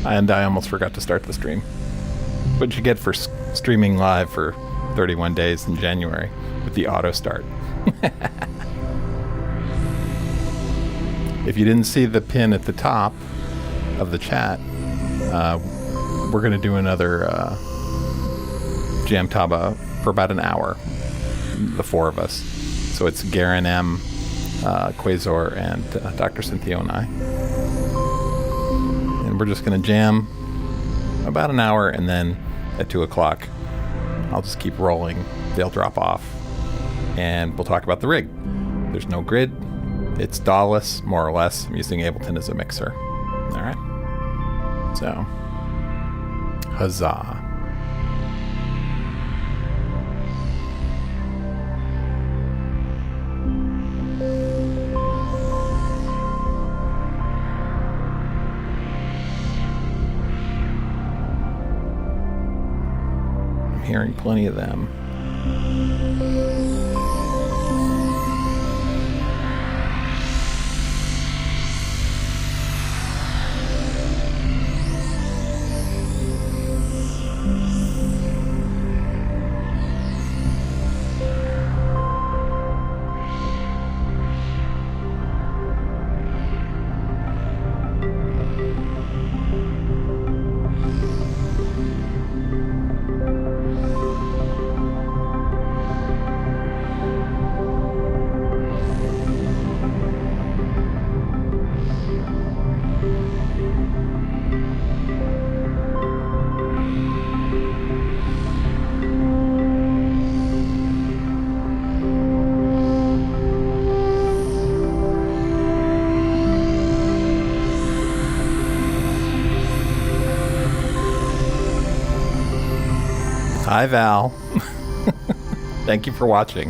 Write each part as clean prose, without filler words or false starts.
And I almost forgot to start the stream. What'd you get for streaming live for 31 days in January with the auto start? If you didn't see the pin at the top of the chat, we're going to do another Jamtaba for about an hour, the four of us. So it's Garen M, Quasar, and Dr. Cynthia and I. And we're just going to jam about an hour, and then at 2 o'clock, I'll just keep rolling. They'll drop off, and we'll talk about the rig. There's no grid. It's dawless, more or less. I'm using Ableton as a mixer. All right. So, huzzah. I'm hearing plenty of them. Hi, Val. Thank you for watching.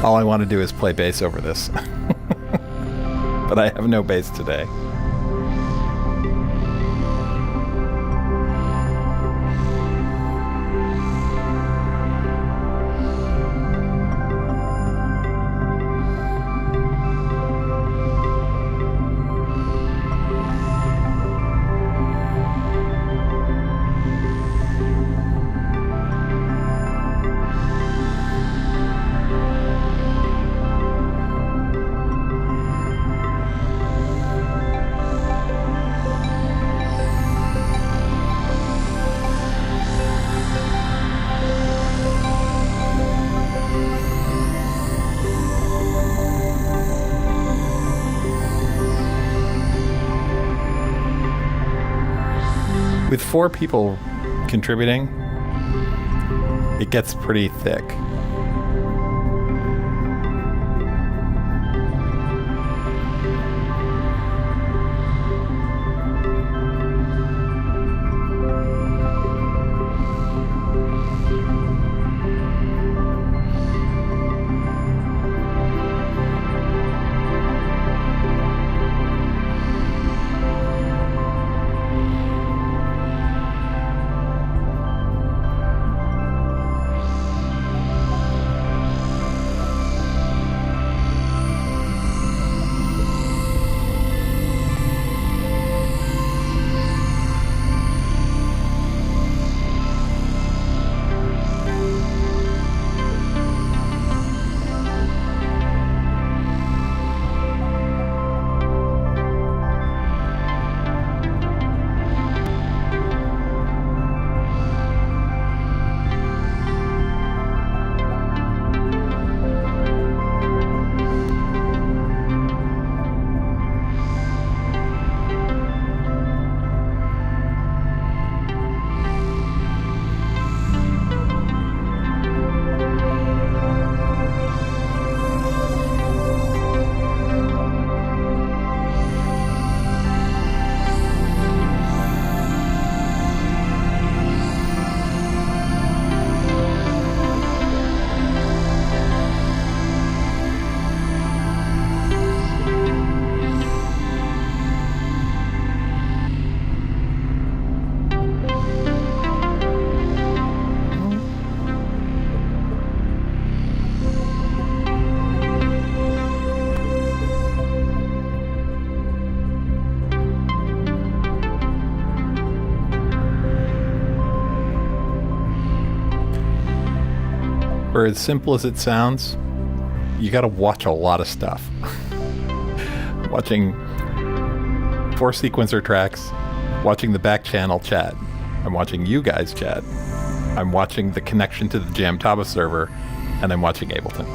All I want to do is play bass over this. But I have no bass today. With 4 people contributing, it gets pretty thick. For as simple as it sounds, you got to watch a lot of stuff. Watching 4 sequencer tracks, watching the back channel chat. I'm watching you guys chat. I'm watching the connection to the Jamtaba server, and I'm watching Ableton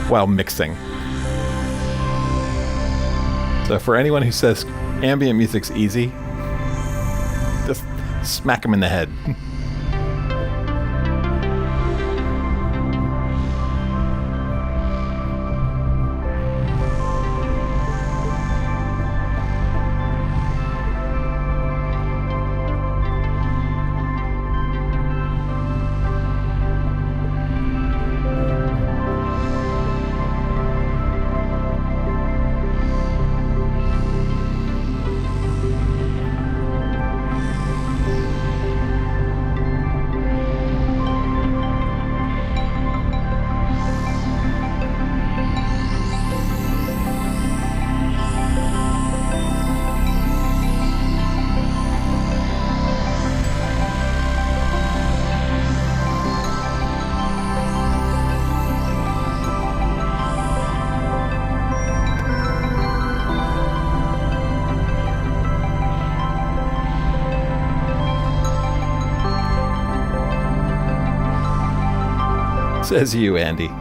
while mixing. So for anyone who says ambient music's easy, just smack them in the head. Says you, Andy.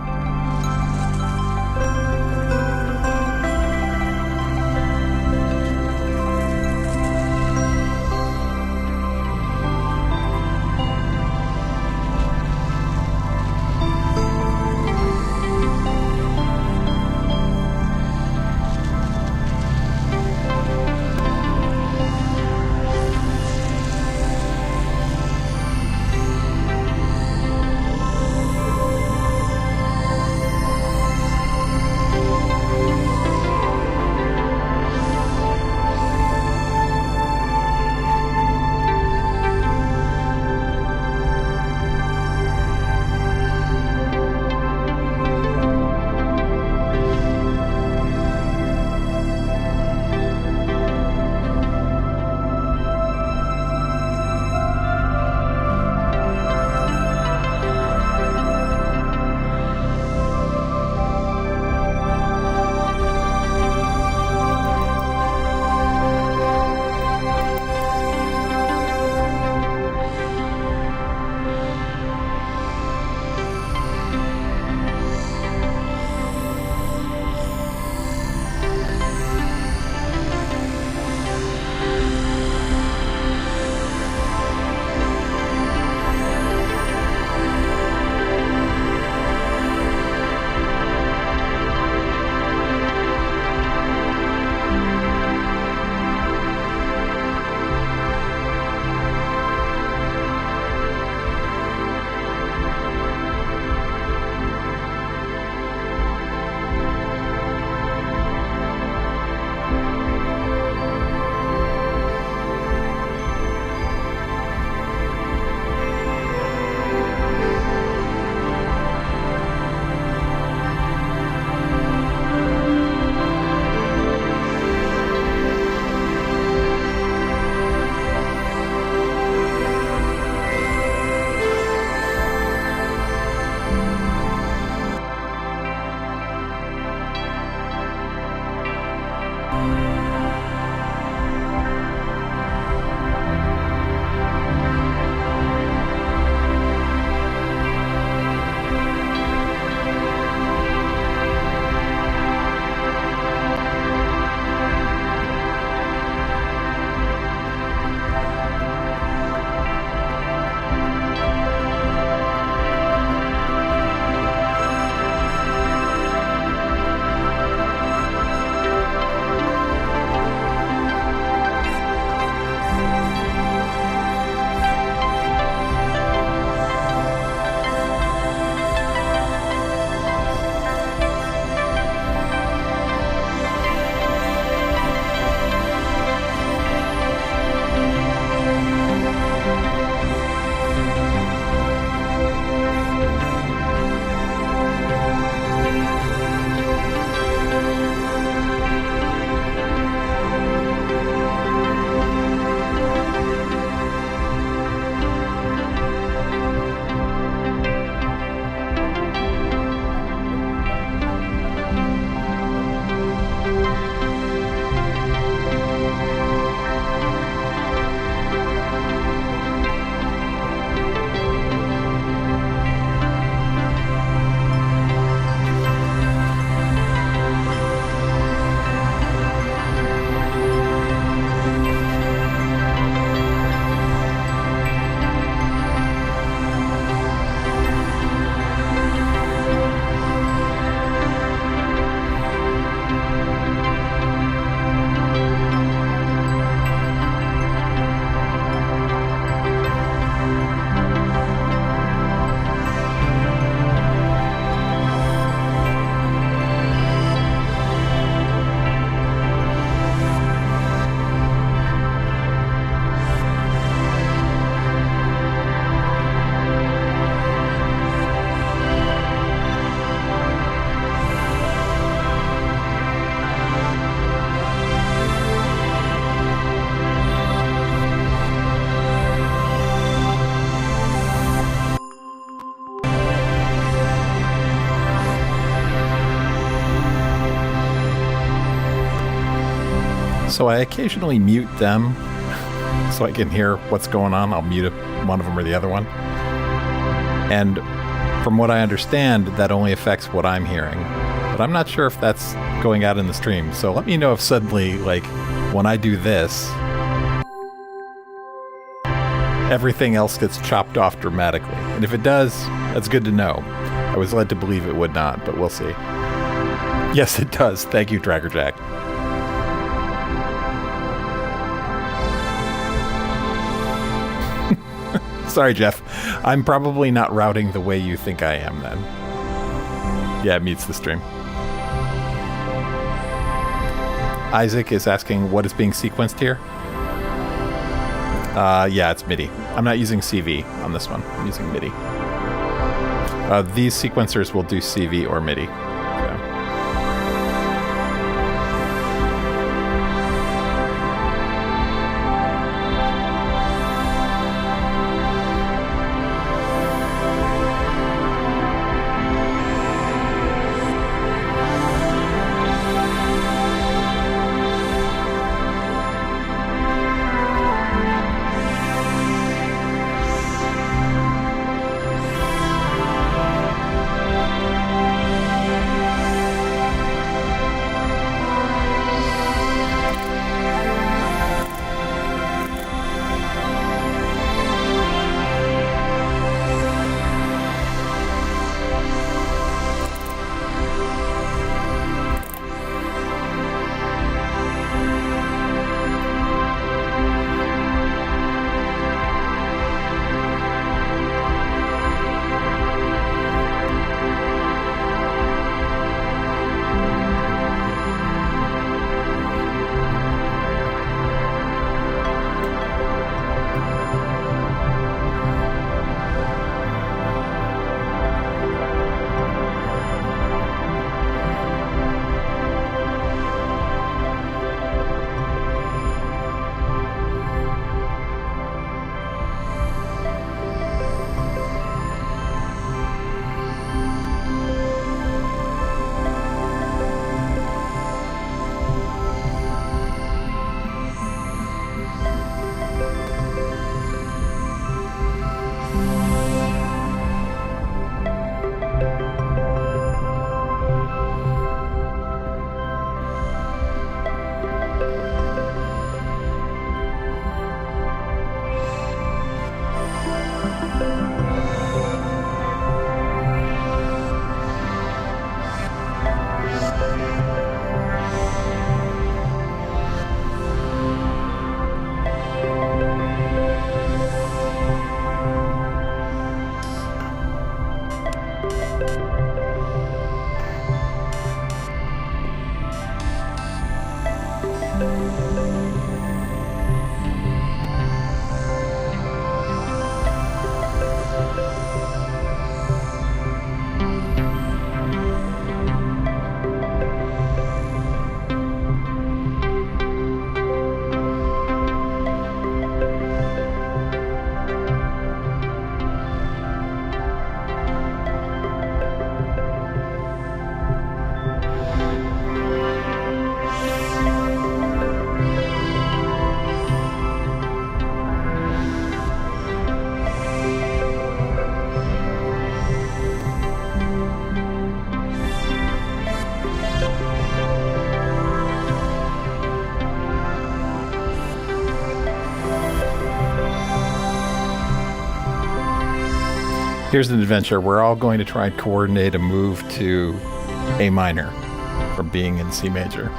So I occasionally mute them so I can hear what's going on. I'll mute one of them or the other one. And from what I understand, that only affects what I'm hearing. But I'm not sure if that's going out in the stream. So let me know if suddenly, like, when I do this, everything else gets chopped off dramatically. And if it does, that's good to know. I was led to believe it would not, but we'll see. Yes, it does. Thank you, Tracker Jack. Sorry, Jeff. I'm probably not routing the way you think I am then. Yeah, it mutes the stream. Isaac is asking what is being sequenced here. Yeah, it's MIDI. I'm not using CV on this one. I'm using MIDI. These sequencers will do CV or MIDI. Here's an adventure. We're all going to try and coordinate a move to A minor from being in C major.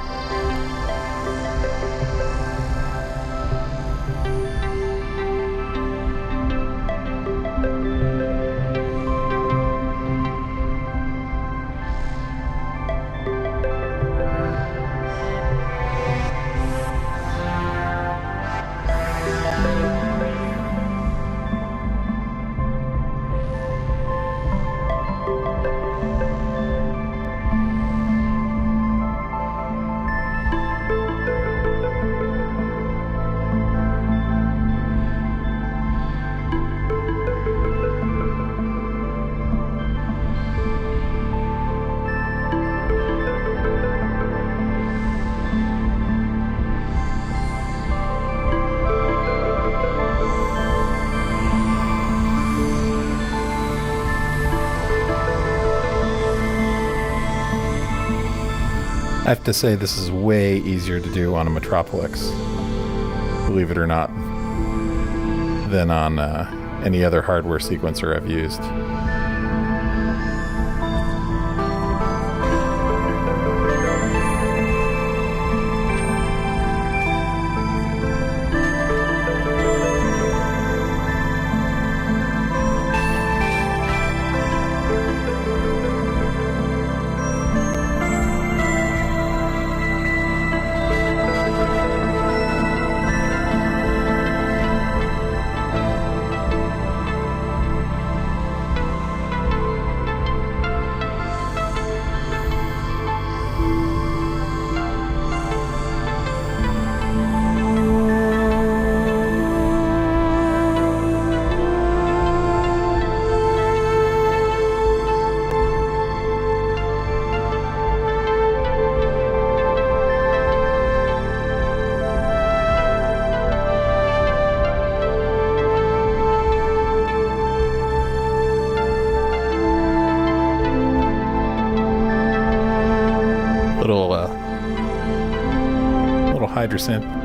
I have to say this is way easier to do on a Metropolis, believe it or not, than on any other hardware sequencer I've used. Little hydrosynth.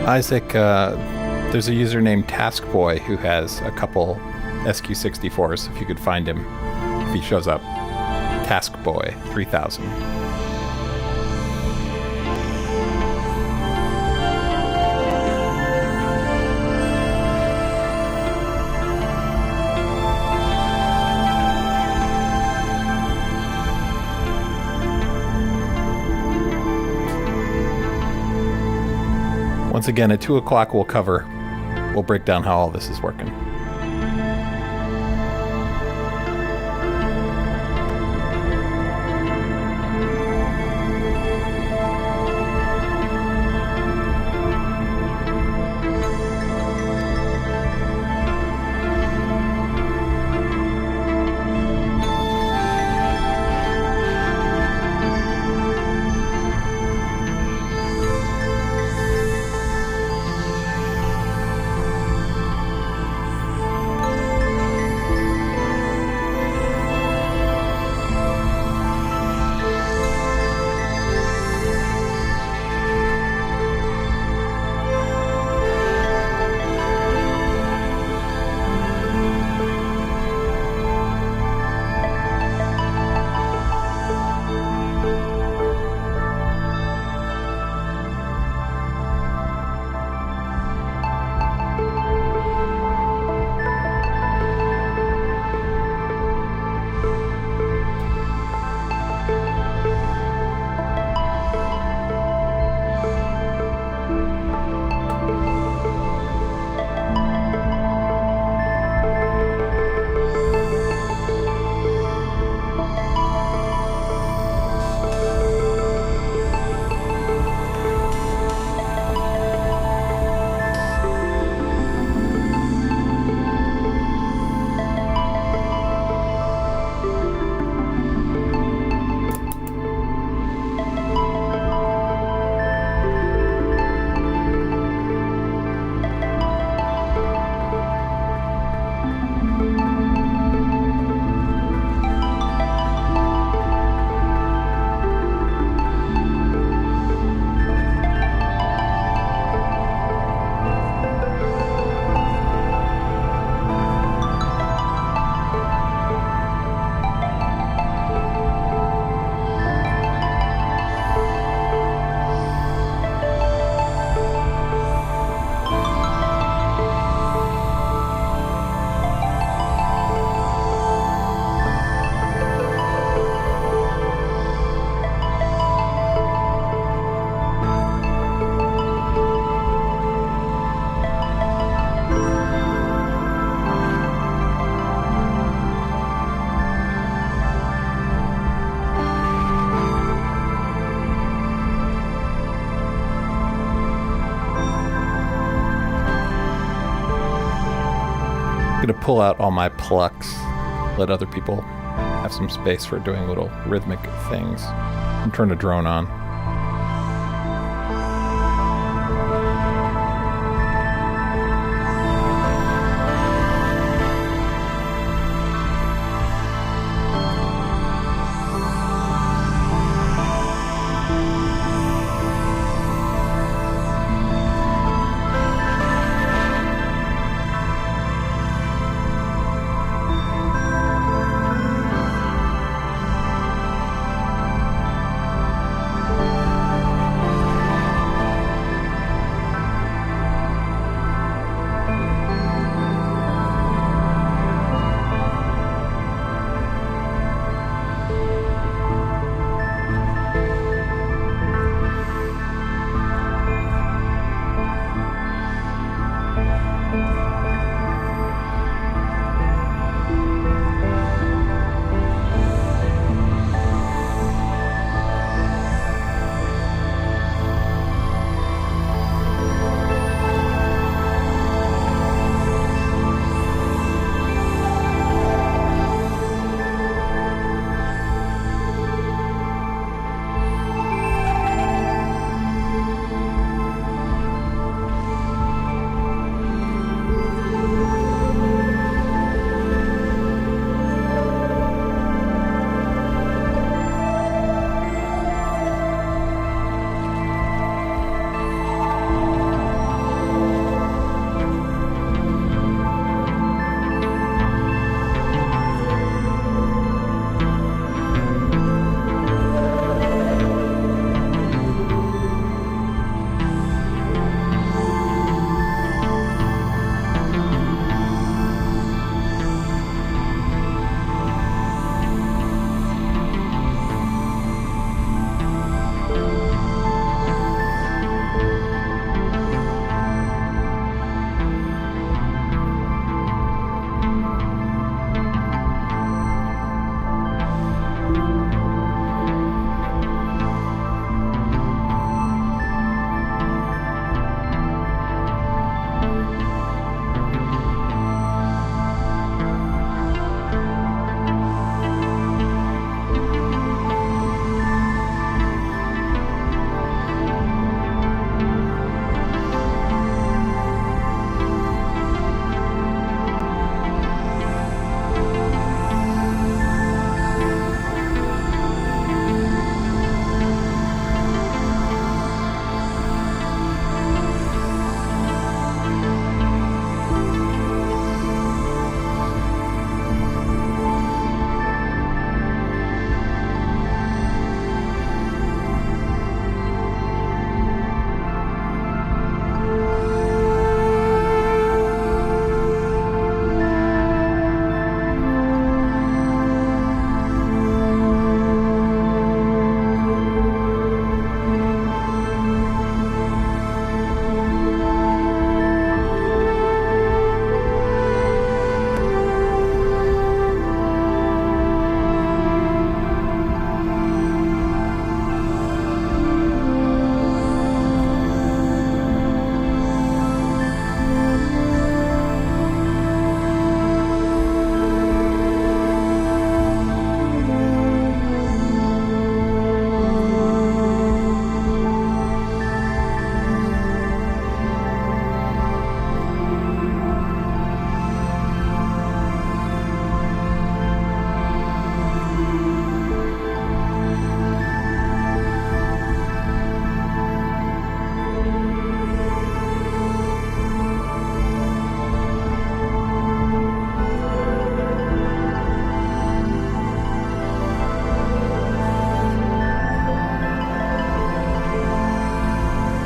Isaac, there's a user named Taskboy who has a couple SQ64s, if you could find him, if he shows up. Taskboy 3000. Once again, at 2 o'clock we'll break down how all this is working. pull out all my plucks, let other people have some space for doing little rhythmic things, and turn the drone on.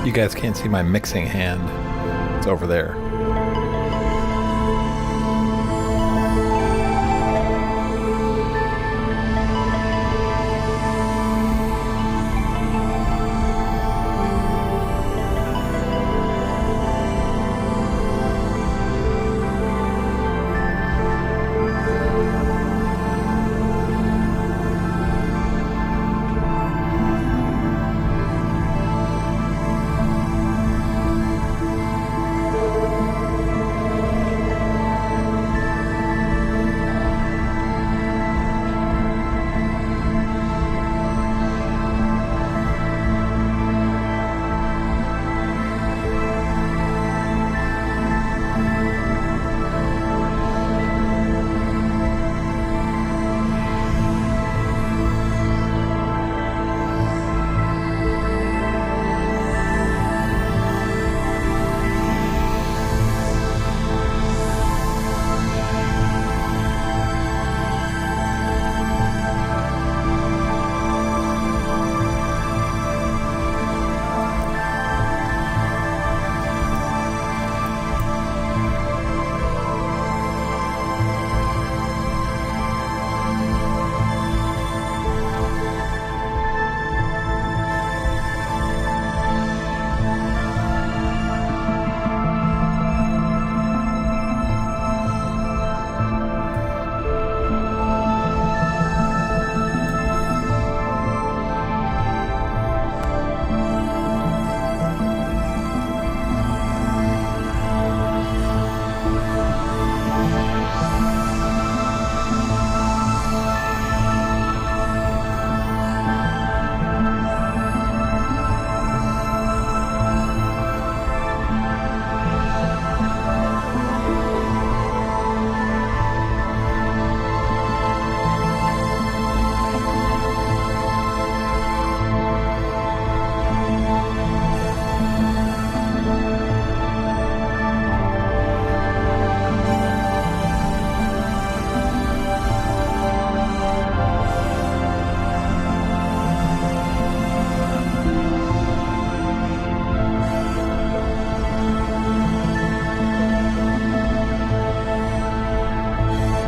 You guys can't see my mixing hand. It's over there.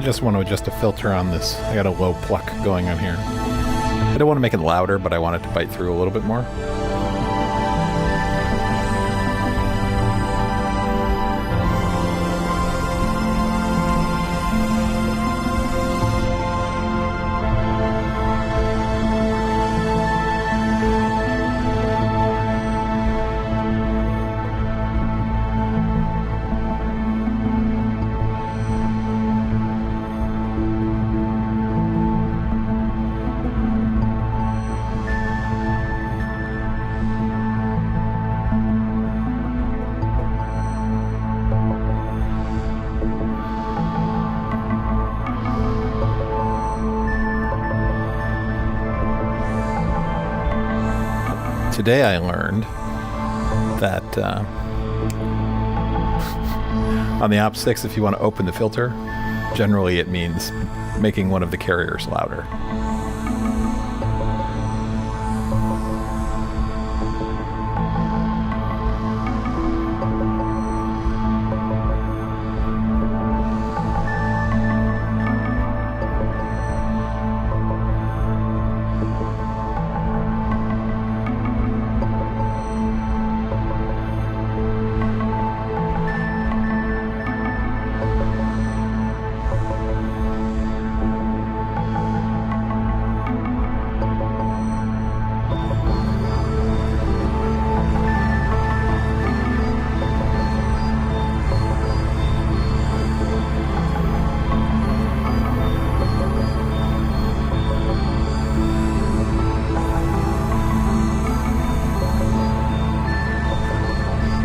just want to adjust a filter on this. I got a low pluck going on here. I don't want to make it louder, but I want it to bite through a little bit more. Today I learned that on the Op6, if you want to open the filter, generally it means making one of the carriers louder.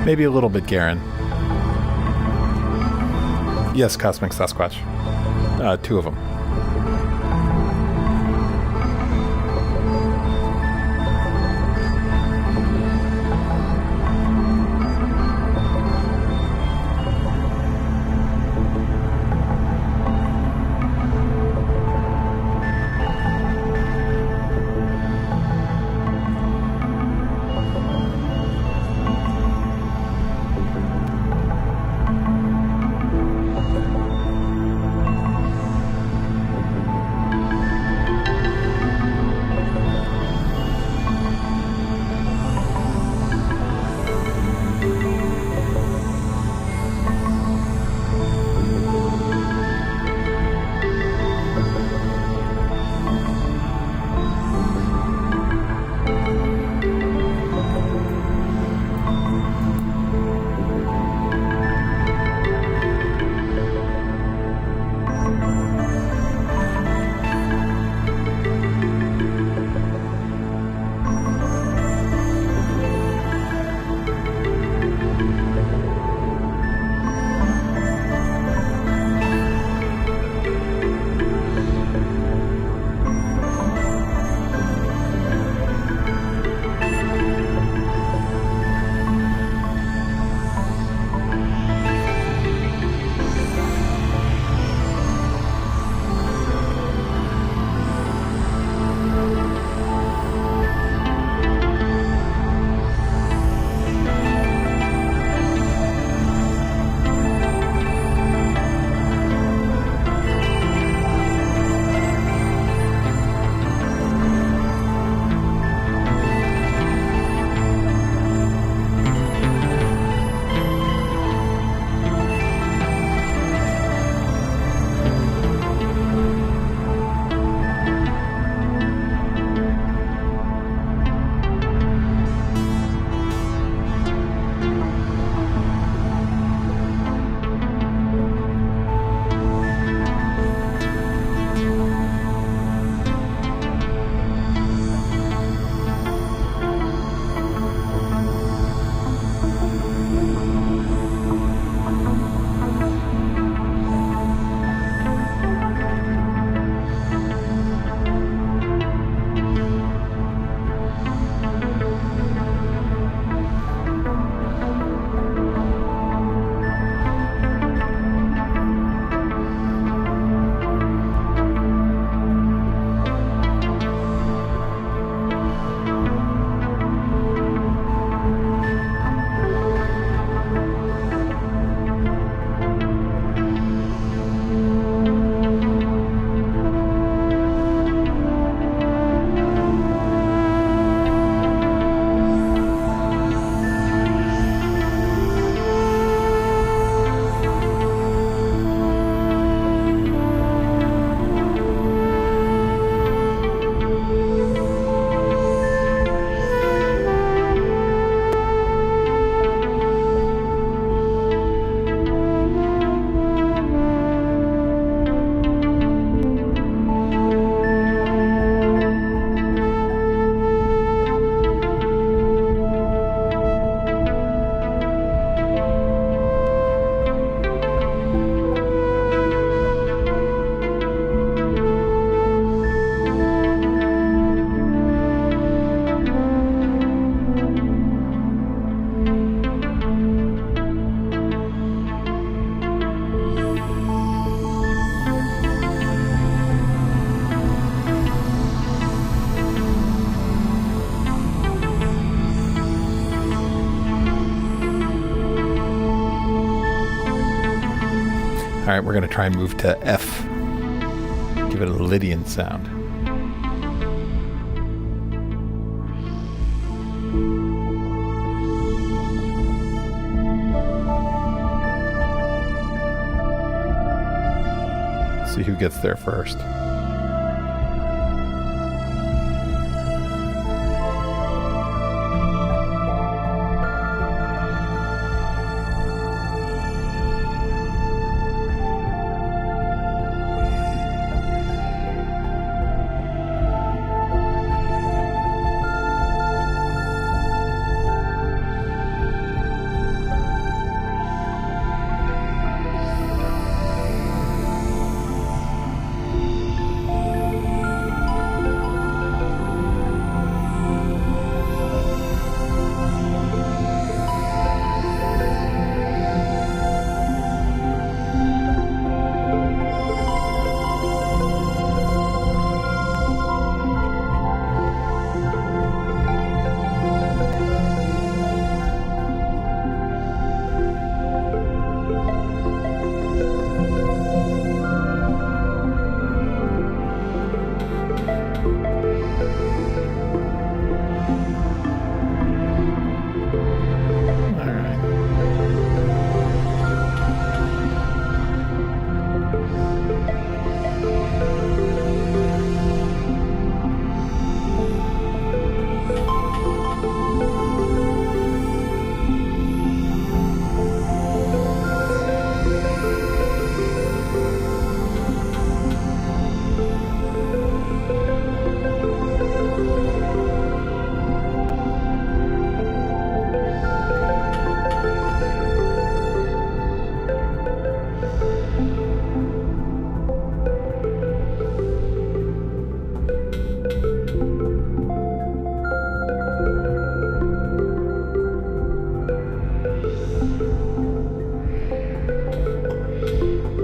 Maybe a little bit, Garen. Yes, Cosmic Sasquatch. 2 of them. right, we're going to try and move to F. Give it a Lydian sound. See who gets there first.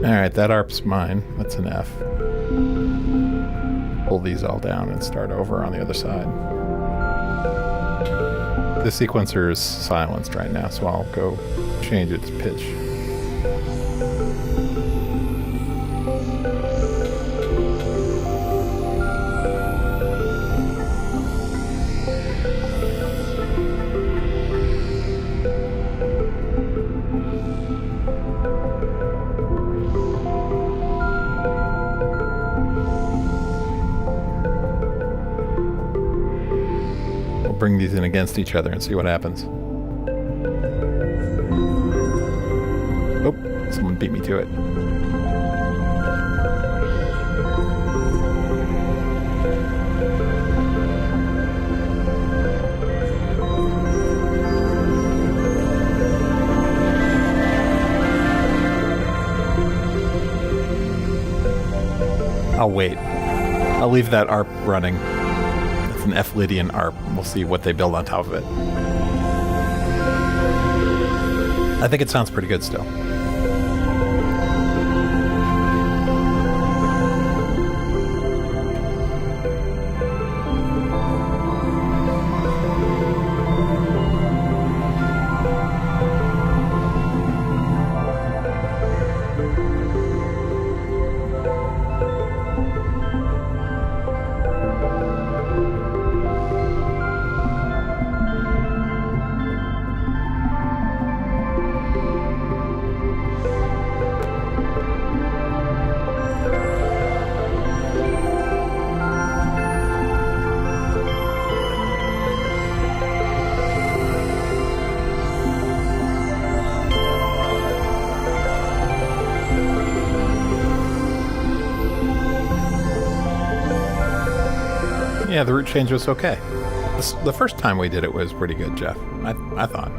Alright, that ARP's mine. That's an F. Pull these all down and start over on the other side. The sequencer is silenced right now, so I'll go change its pitch. Bring these in against each other and see what happens. Oh, someone beat me to it. I'll wait. I'll leave that ARP running. It's an F Lydian ARP. We'll see what they build on top of it. I think it sounds pretty good still. Yeah, the route change was okay. The first time we did it was pretty good, Jeff. I thought.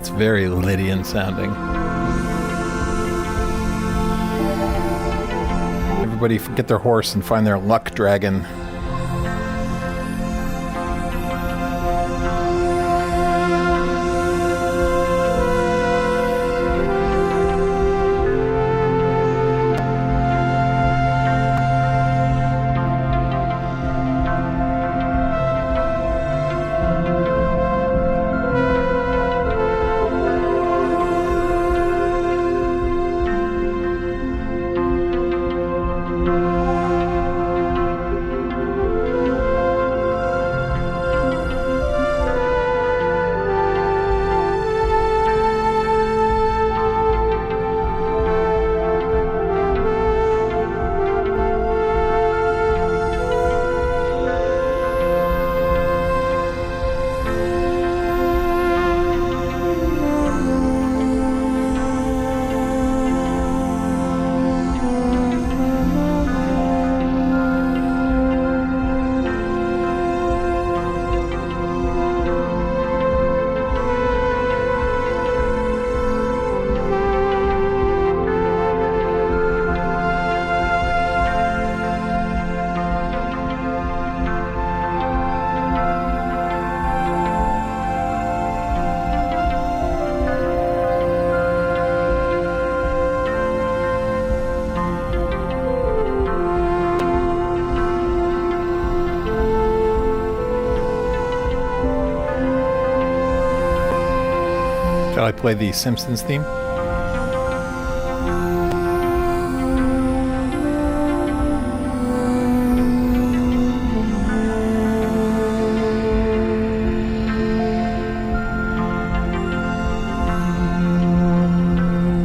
It's very Lydian sounding. Everybody get their horse and find their luck dragon. Shall I play the Simpsons theme?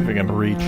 If I can reach.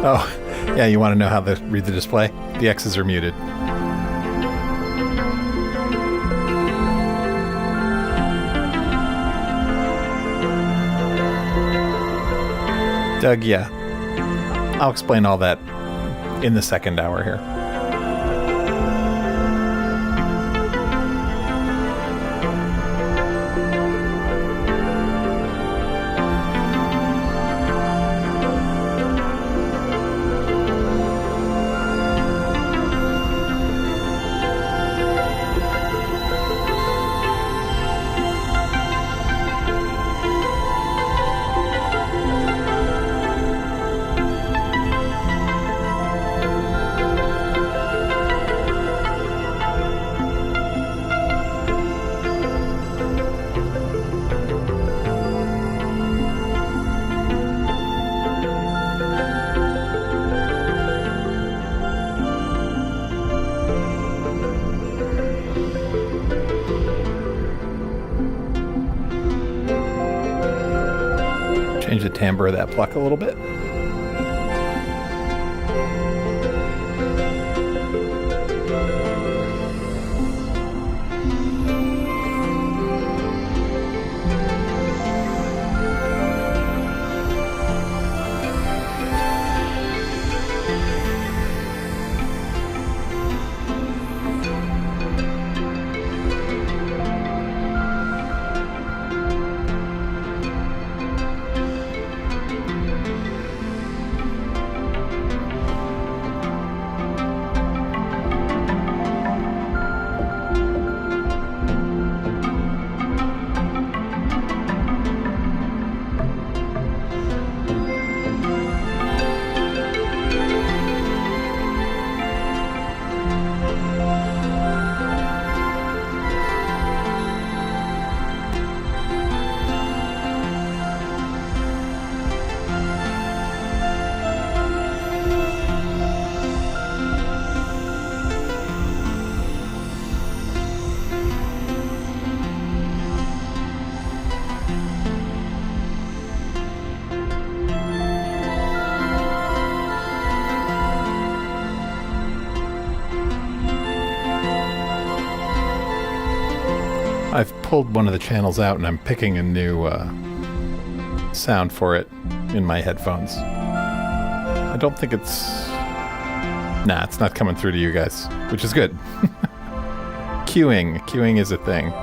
Oh, yeah, you want to know how to read the display? The X's are muted. Doug, yeah. I'll explain all that in the second hour here. Change the timbre of that pluck a little bit. I've pulled one of the channels out and I'm picking a new sound for it in my headphones. I don't think it's... Nah, it's not coming through to you guys, which is good. Queuing is a thing.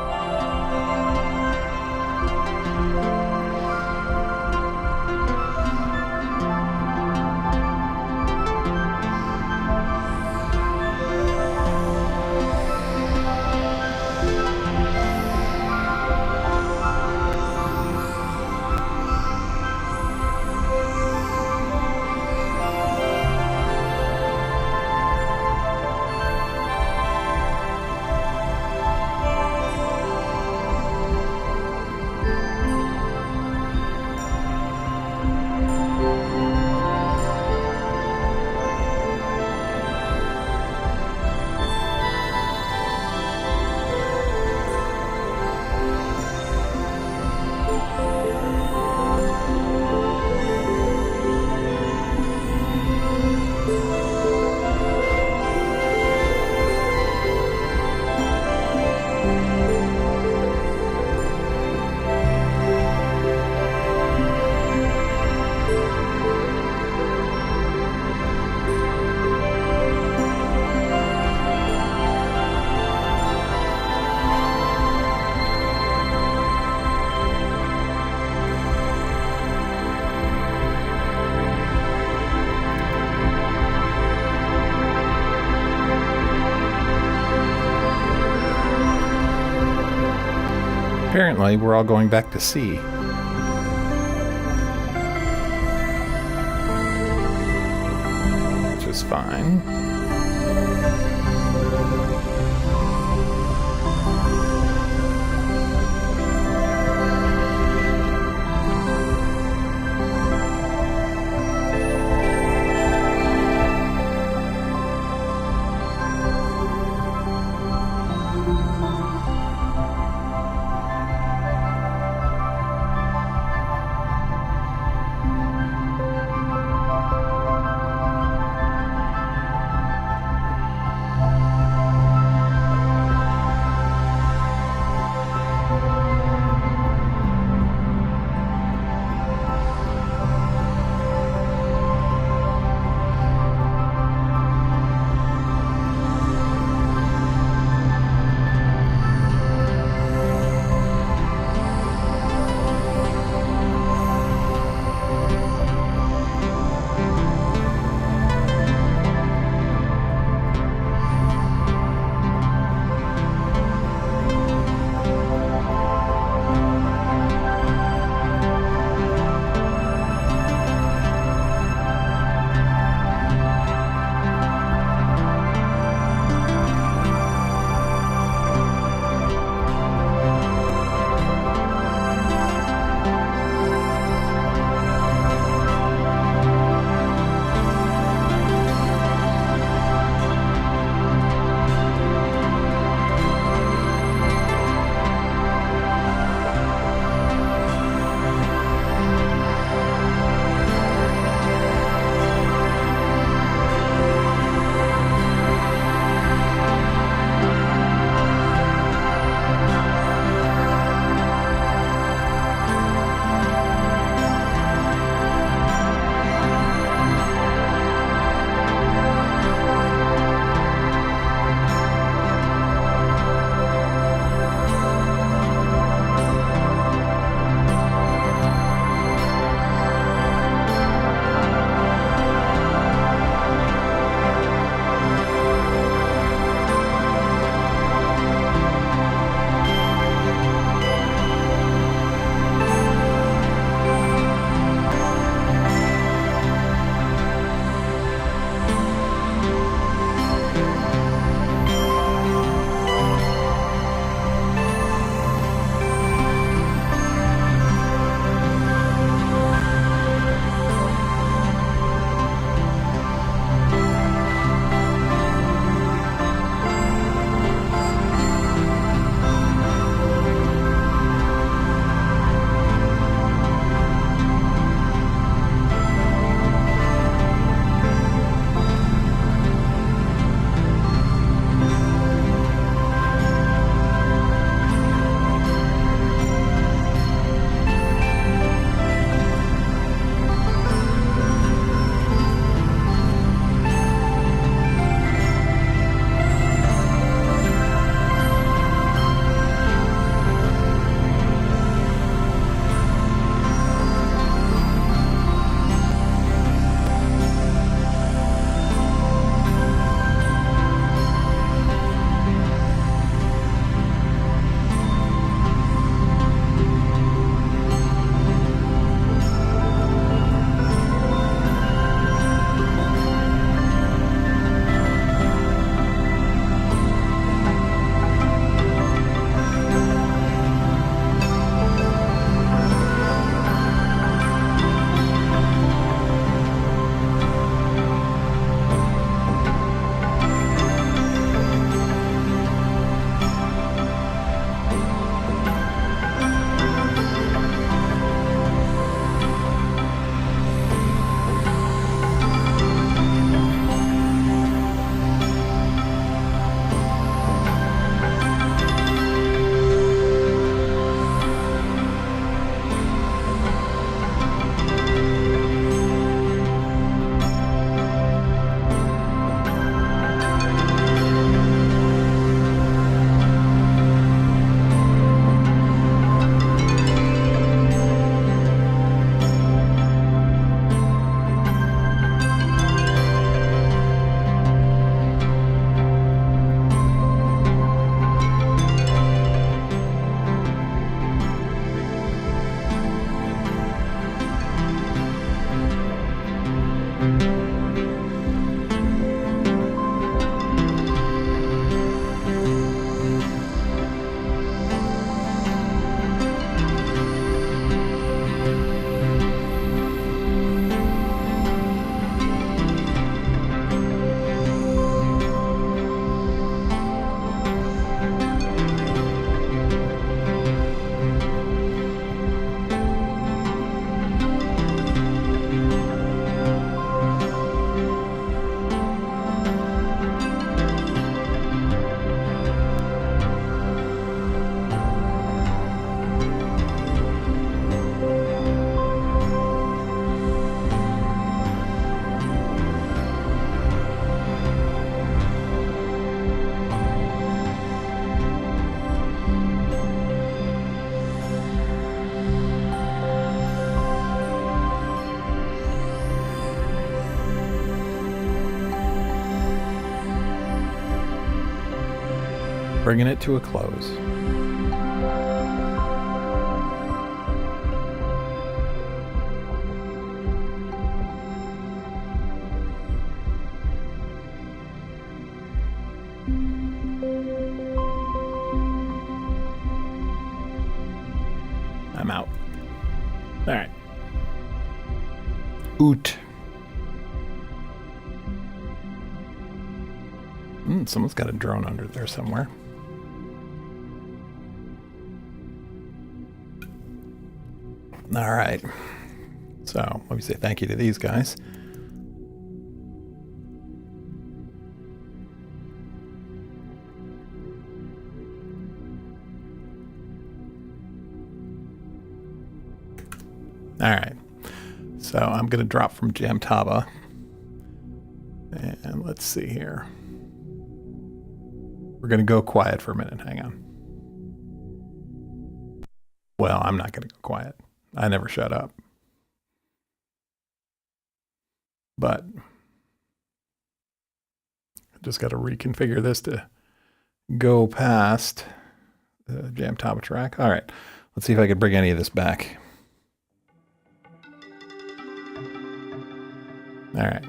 Apparently, we're all going back to sea. Which is fine. Bringing it to a close. I'm out. All right. Oot. Someone's got a drone under there somewhere. All right. So let me say thank you to these guys. All right. So I'm going to drop from Jamtaba. And let's see here. We're going to go quiet for a minute. Hang on. Well, I'm not going to go quiet. I never shut up. But I just got to reconfigure this to go past the Jamtaba track. All right. Let's see if I can bring any of this back. All right.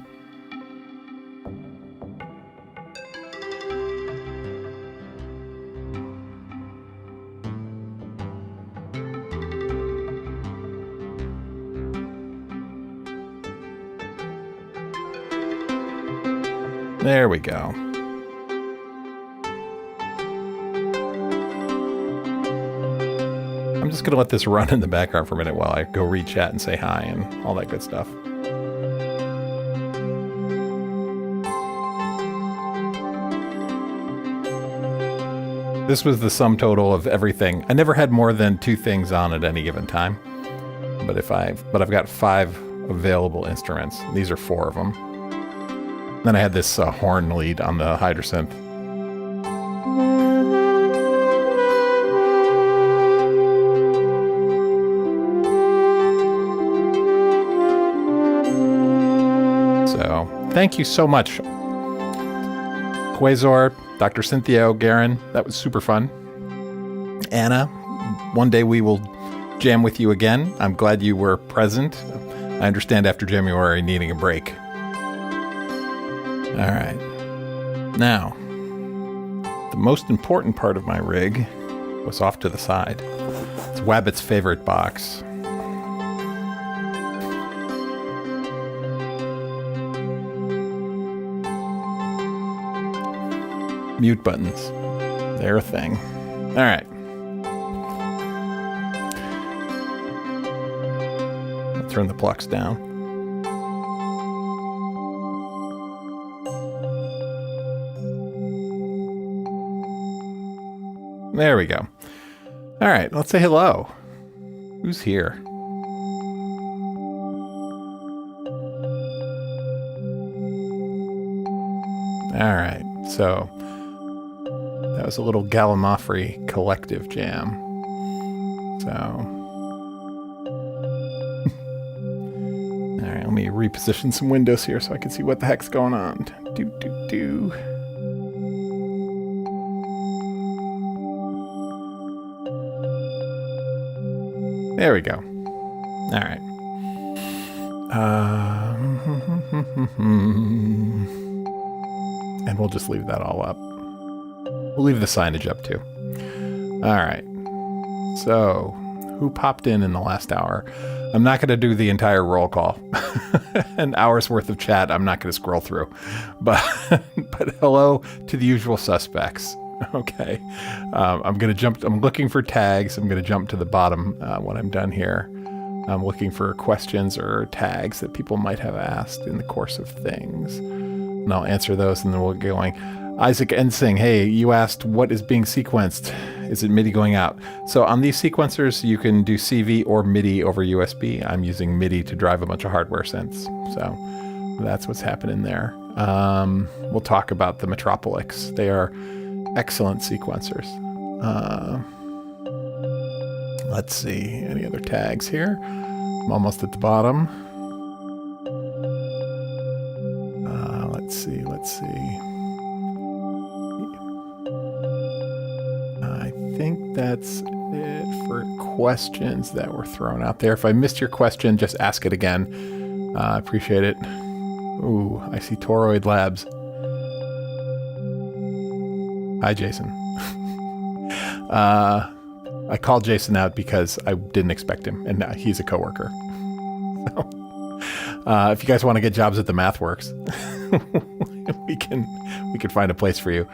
There we go. I'm just going to let this run in the background for a minute while I go read chat and say hi and all that good stuff. This was the sum total of everything. I never had more than 2 things on at any given time. But I've got 5 available instruments. These are 4 of them. Then I had this horn lead on the hydrosynth. So, thank you so much. Quasar, Dr. Cynthia O'Garin, that was super fun. Anna, one day we will jam with you again. I'm glad you were present. I understand after January needing a break. All right. Now, the most important part of my rig was off to the side. It's Wabbit's favorite box. Mute buttons. They're a thing. All right. I'll turn the plucks down. There we go. All right, let's say hello. Who's here? All right, so that was a little Gallimaufry collective jam. So, all right, let me reposition some windows here so I can see what the heck's going on. Do. There we go. All right. And we'll just leave that all up. We'll leave the signage up too. All right. So, who popped in the last hour? I'm not going to do the entire roll call. An hour's worth of chat I'm not going to scroll through. But hello to the usual suspects. Okay. I'm going to jump. I'm looking for tags. I'm going to jump to the bottom when I'm done here. I'm looking for questions or tags that people might have asked in the course of things. And I'll answer those and then we'll get going. Isaac Ensing, hey, you asked what is being sequenced. Is it MIDI going out? So on these sequencers, you can do CV or MIDI over USB. I'm using MIDI to drive a bunch of hardware synths. So that's what's happening there. We'll talk about the Metropolix. They are excellent sequencers. Let's see, any other tags here? I'm almost at the bottom. Let's see. think that's it for questions that were thrown out there. If I missed your question, just ask it again. I appreciate it. Ooh, I see Toroid Labs. Hi, Jason. I called Jason out because I didn't expect him, and he's a coworker. So, if you guys want to get jobs at the MathWorks, we can find a place for you.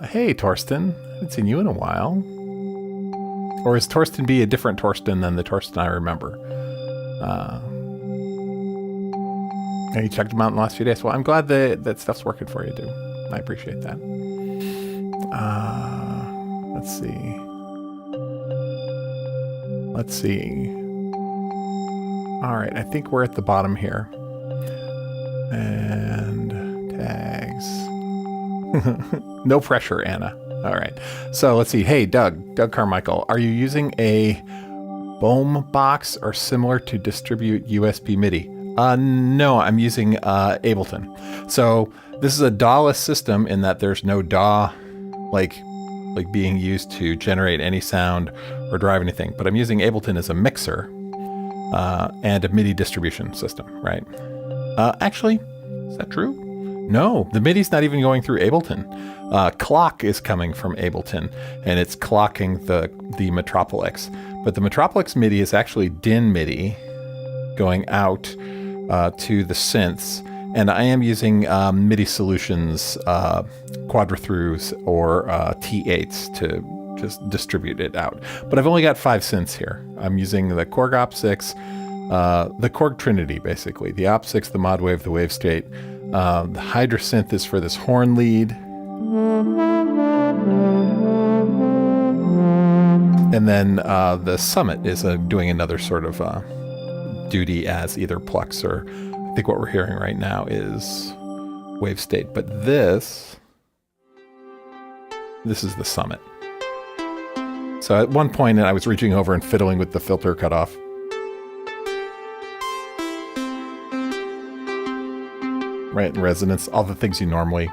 Hey, Torsten, I haven't seen you in a while. Or is Torsten B a different Torsten than the Torsten I remember? You checked him out in the last few days. Well, I'm glad that stuff's working for you, too. I appreciate that. Let's see. All right, I think we're at the bottom here. And tags. No pressure, Anna. All right. So let's see. Hey, Doug Carmichael, are you using a BOEM box or similar to distribute USB MIDI? No, I'm using Ableton. So this is a DAWless system in that there's no DAW like being used to generate any sound or drive anything. But I'm using Ableton as a mixer and a MIDI distribution system, right? Actually, is that true? No, the MIDI's not even going through Ableton. Clock is coming from Ableton, and it's clocking the Metropolis. But the Metropolis MIDI is actually DIN MIDI going out to the synths, and I am using MIDI Solutions Quadra-Throughs or T8s to just distribute it out. But I've only got 5 synths here. I'm using the Korg Op6, the Korg Trinity, basically. The Op6, the Mod Wave, the Wave State. The Hydra synth is for this horn lead. And then the Summit is doing another sort of duty as either Plux or I think what we're hearing right now is Wave State. But this is the Summit. So at one point I was reaching over and fiddling with the filter cutoff. Right, resonance, all the things you normally.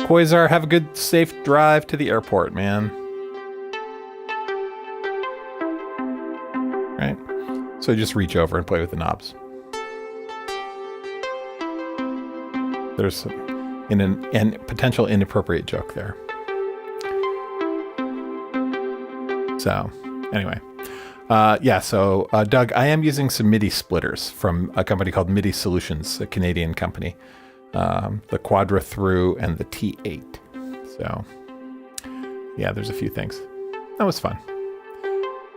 Quasar, have a good, safe drive to the airport, man. Right? So just reach over and play with the knobs. There's an potential inappropriate joke there. So, anyway. So Doug, I am using some MIDI splitters from a company called MIDI Solutions, a Canadian company. The Quadra-Through and the T8. So, yeah, there's a few things. That was fun.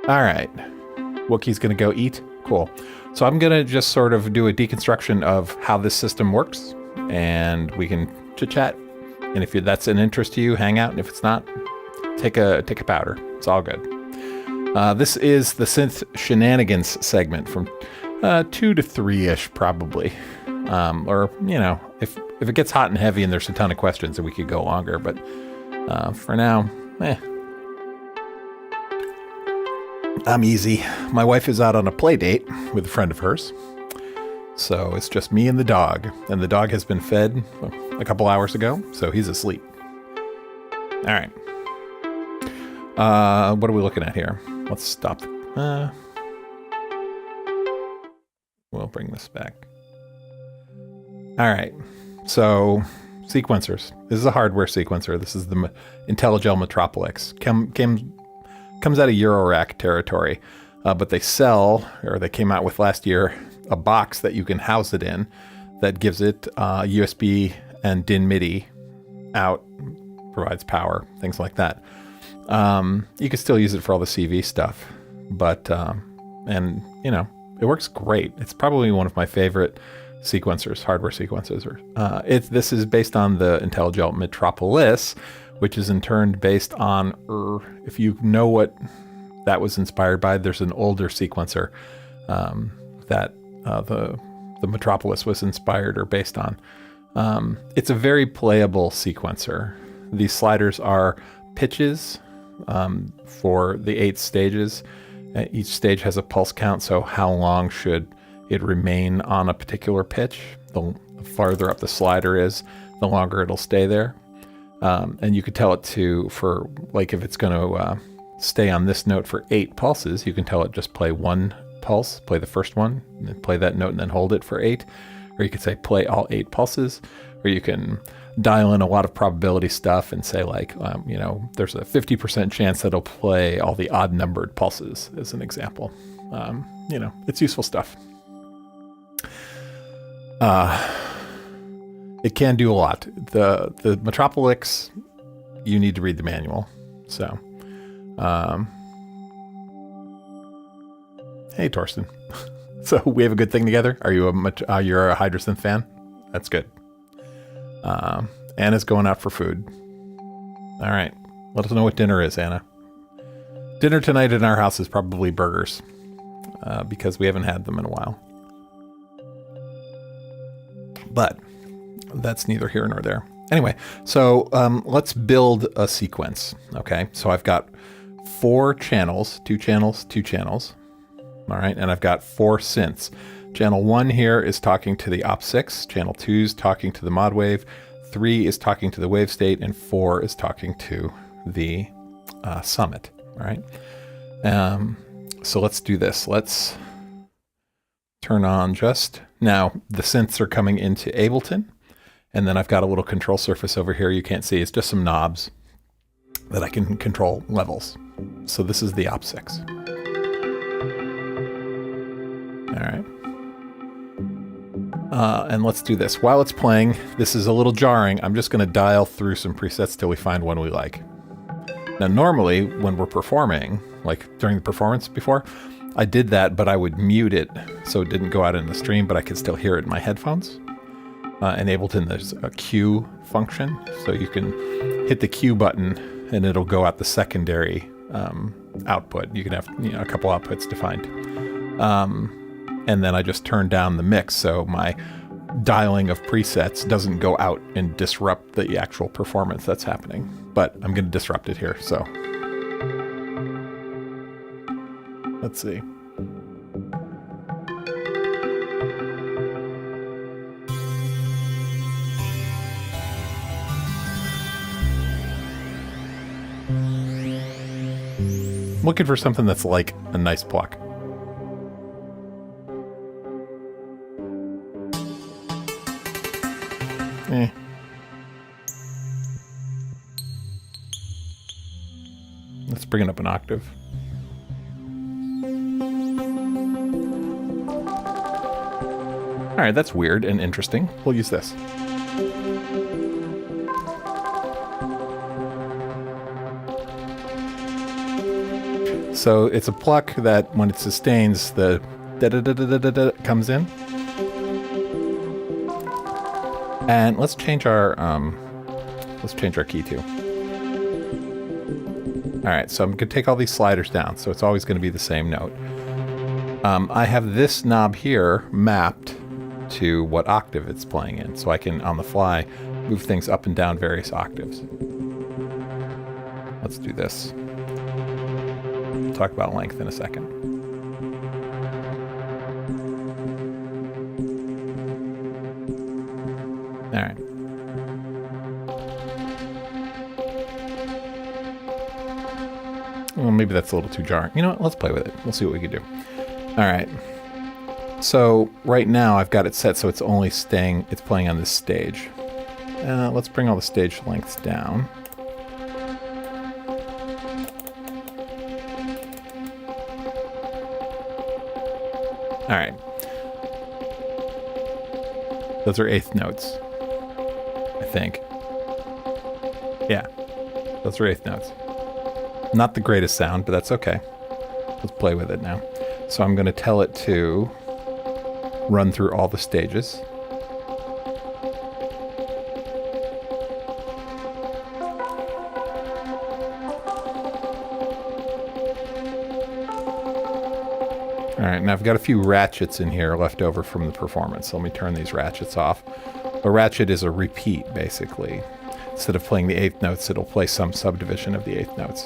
All right. Wookiee's going to go eat. Cool. So I'm going to just sort of do a deconstruction of how this system works, and we can chit-chat. And if that's an interest to you, hang out. And if it's not, take a powder. It's all good. This is the Synth Shenanigans segment from 2 to 3-ish, probably. Or, you know, if it gets hot and heavy and there's a ton of questions, then we could go longer. But for now, I'm easy. My wife is out on a play date with a friend of hers. So it's just me and the dog. And the dog has been fed a couple hours ago, so he's asleep. All right. What are we looking at here? Let's stop. We'll bring this back. All right. So sequencers. This is a hardware sequencer. This is the IntelliGel Metropolis. Comes out of Eurorack territory. But they came out with last year a box that you can house it in that gives it USB and DIN MIDI out, provides power, things like that. You can still use it for all the CV stuff, but, and you know, it works great. It's probably one of my favorite sequencers, hardware sequencers. This is based on the IntelliGel Metropolis, which is in turn based on, if you know what that was inspired by, there's an older sequencer that the Metropolis was inspired or based on. It's a very playable sequencer. These sliders are pitches for the 8 stages. Each stage has a pulse count, so how long should it remain on a particular pitch? The farther up the slider is, the longer it'll stay there. And you could tell it to, for like if it's going to stay on this note for 8 pulses, you can tell it just play 1 pulse, play the first one, and then play that note and then hold it for 8. Or you could say play all 8 pulses, or you can dial in a lot of probability stuff and say like, you know, there's a 50% chance that it'll play all the odd numbered pulses as an example. You know, it's useful stuff. It can do a lot. The Metropolix, you need to read the manual. So, hey, Torsten. So we have a good thing together. Are you you're a Hydrosynth fan? That's good. Anna's going out for food. All right. Let us know what dinner is, Anna. Dinner tonight in our house is probably burgers, because we haven't had them in a while. But that's neither here nor there. Anyway, so let's build a sequence. Okay, so I've got 4 channels, 2 channels, 2 channels. All right, and I've got 4 synths. Channel 1 here is talking to the op6. Channel 2 is talking to the mod wave. 3 is talking to the wave state, and 4 is talking to the summit. All right. So let's do this. Let's turn on just now. The synths are coming into Ableton, and then I've got a little control surface over here. You can't see. It's just some knobs that I can control levels. So this is the op6. All right. And let's do this. While it's playing, this is a little jarring. I'm just going to dial through some presets till we find one we like. Now, normally when we're performing, like during the performance before, I did that, but I would mute it so it didn't go out in the stream, but I could still hear it in my headphones. In Ableton, there's a Q function, so you can hit the Q button and it'll go out the secondary output. You can have a couple outputs defined. And then I just turn down the mix so my dialing of presets doesn't go out and disrupt the actual performance that's happening. But I'm going to disrupt it here, so let's see. I'm looking for something that's like a nice pluck. Let's bring it up an octave. All right, that's weird and interesting. We'll use this. So it's a pluck that when it sustains, the da-da-da-da-da-da comes in. And let's change our key too. All right, so I'm gonna take all these sliders down, so it's always gonna be the same note. I have this knob here mapped to what octave it's playing in, so I can, on the fly, move things up and down various octaves. Let's do this. We'll talk about length in a second. All right. Well, maybe that's a little too jarring. You know what? Let's play with it. We'll see what we can do. All right. So right now I've got it set so it's only staying, it's playing on this stage. Let's bring all the stage lengths down. All right. Those are eighth notes, I think. Yeah, those are eighth notes. Not the greatest sound, but that's okay. Let's play with it now. So I'm going to tell it to run through all the stages. All right, now I've got a few ratchets in here left over from the performance. So let me turn these ratchets off. A ratchet is a repeat, basically. Instead of playing the eighth notes, it'll play some subdivision of the eighth notes.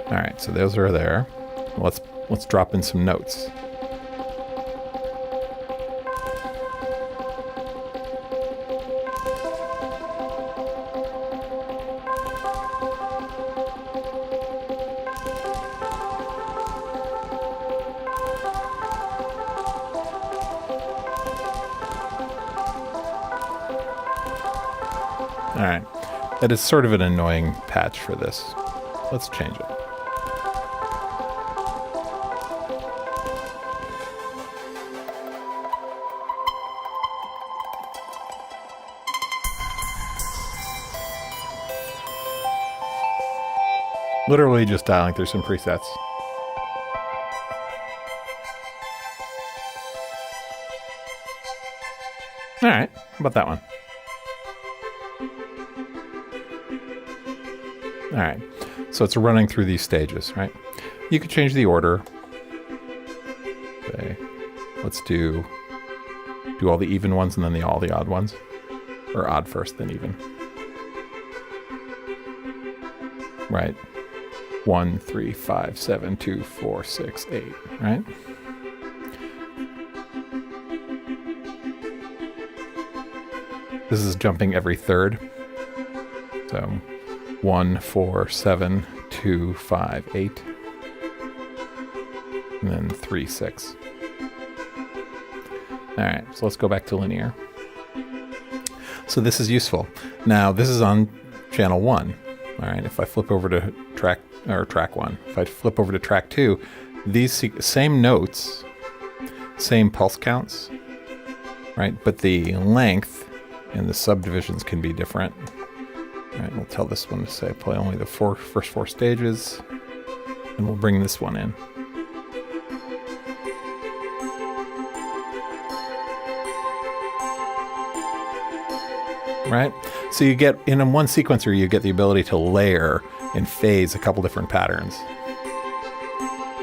All right, so those are there. Let's drop in some notes. All right. That is sort of an annoying patch for this. Let's change it. Literally just dialing through some presets. All right, how about that one? All right, so it's running through these stages, right? You could change the order. Okay, let's do all the even ones and then all the odd ones, or odd first, then even. Right. 1, 3, 5, 7, 2, 4, 6, 8, right? This is jumping every third. So 1, 4, 7, 2, 5, 8. And then 3, 6. All right, so let's go back to linear. So this is useful. Now, this is on channel 1. All right, if I flip over to track 1, if I flip over to track 2, these same notes, same pulse counts, right? But the length and the subdivisions can be different. All right, we'll tell this one to say play only the first 4 stages, and we'll bring this one in. Right? So you get, in one sequencer, you get the ability to layer and phase a couple different patterns.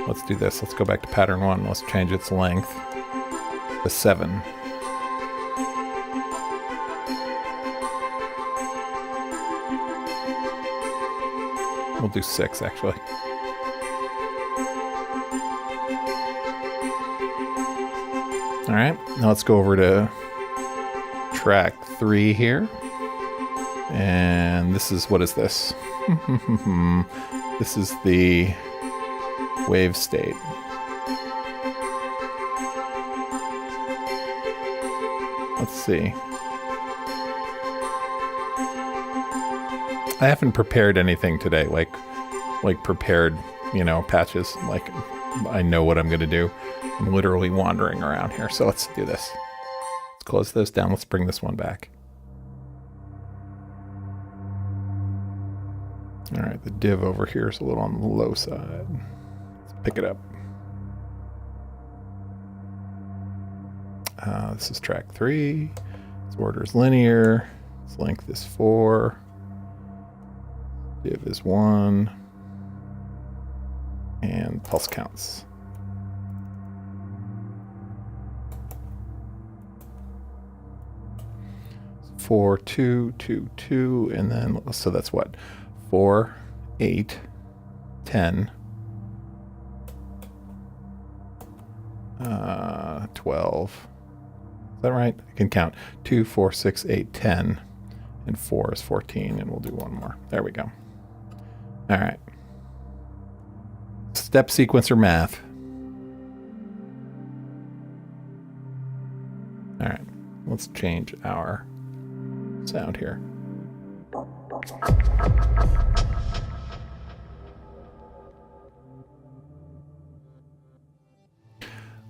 Let's do this. Let's go back to pattern 1. Let's change its length to 7. We'll do 6, actually. All right, now let's go over to track 3 here. And this is, what is this? This is the wave state. Let's see. I haven't prepared anything today, like prepared, patches. Like, I know what I'm going to do. I'm literally wandering around here. So let's do this. Let's close this down. Let's bring this one back. All right, the div over here is a little on the low side. Let's pick it up. This is track 3. Its order is linear. Its length is 4. Div is 1. And pulse counts. Four, 2, 2, 2, and then, so that's what? 4, 8, 10, 12. Is that right? I can count. 2, 4, 6, 8, 10, and 4 is 14, and we'll do one more. There we go. All right. Step sequencer math. All right. Let's change our sound here.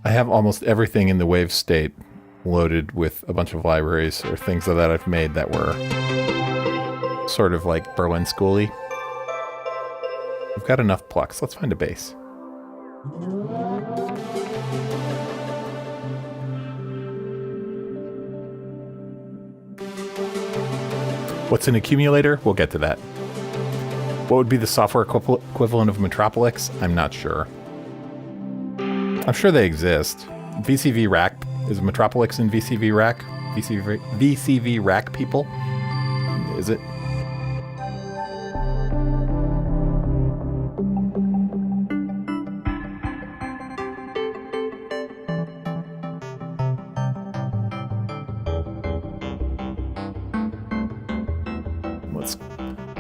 I have almost everything in the wave state loaded with a bunch of libraries or things that I've made that were sort of like Berlin schooly. We've got enough plucks. Let's find a bass. What's an accumulator? We'll get to that. What would be the software equivalent of Metropolis? I'm not sure. I'm sure they exist. VCV Rack. Is Metropolis in VCV Rack? VCV Rack people? Is it?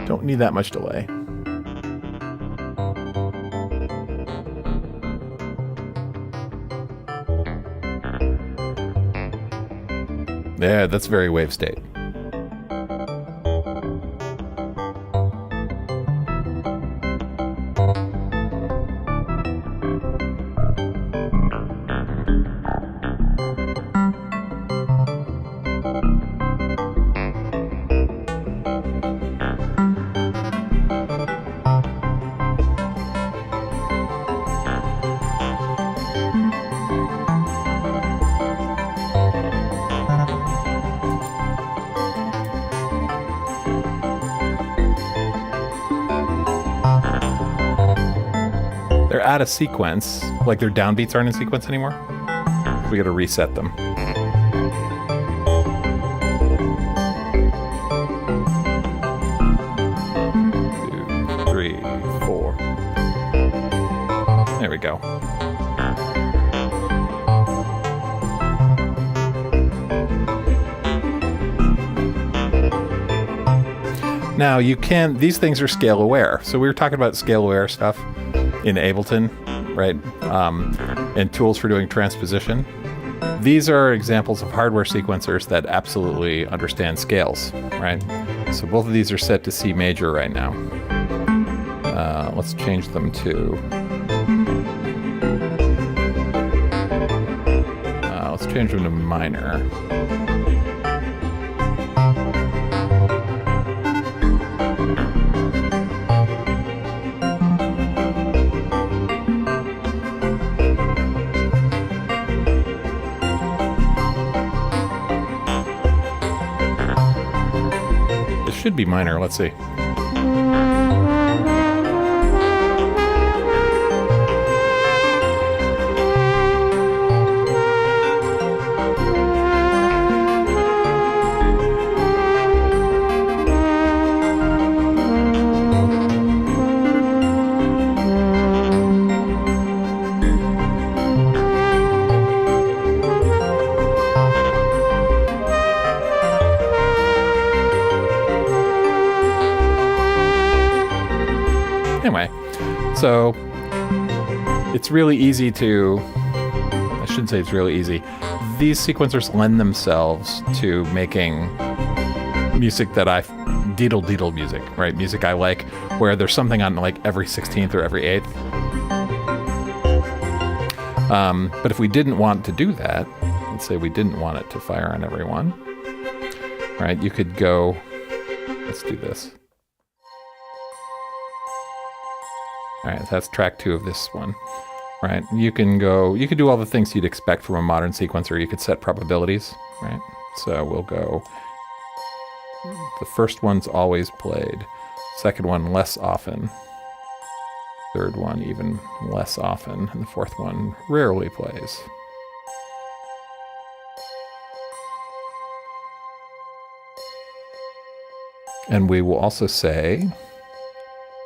Don't need that much delay. Yeah, that's very wave state. out of sequence, like their downbeats aren't in sequence anymore, we got to reset them. 2, 3, 4. There we go. Now you can, these things are scale aware. So we were talking about scale aware stuff in Ableton, right? And tools for doing transposition. These are examples of hardware sequencers that absolutely understand scales, right? So both of these are set to C major right now. Let's change them to, let's change them to minor. Should be minor. Let's see. Anyway, so it's really easy to, I shouldn't say it's really easy. These sequencers lend themselves to making music that deedle music, right? Music I like, where there's something on like every 16th or every 8th. But if we didn't want to do that, let's say we didn't want it to fire on every one, right? You could go, let's do this. All right, that's track 2 of this one, right? You can do all the things you'd expect from a modern sequencer. You could set probabilities, right? So we'll go, the first one's always played, second one less often, third one even less often, and the fourth one rarely plays. And we will also say,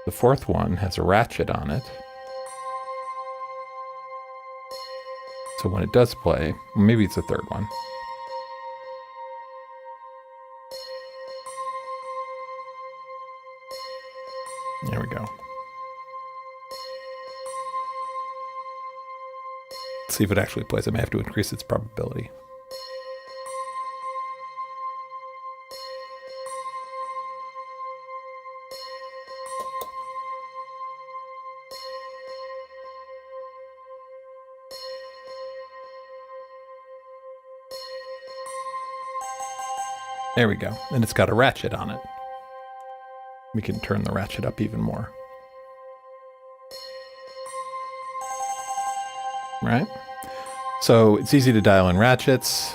the fourth one has a ratchet on it. So when it does play, maybe it's the third one. There we go. Let's see if it actually plays. I may have to increase its probability. There we go. And it's got a ratchet on it. We can turn the ratchet up even more. Right? So it's easy to dial in ratchets,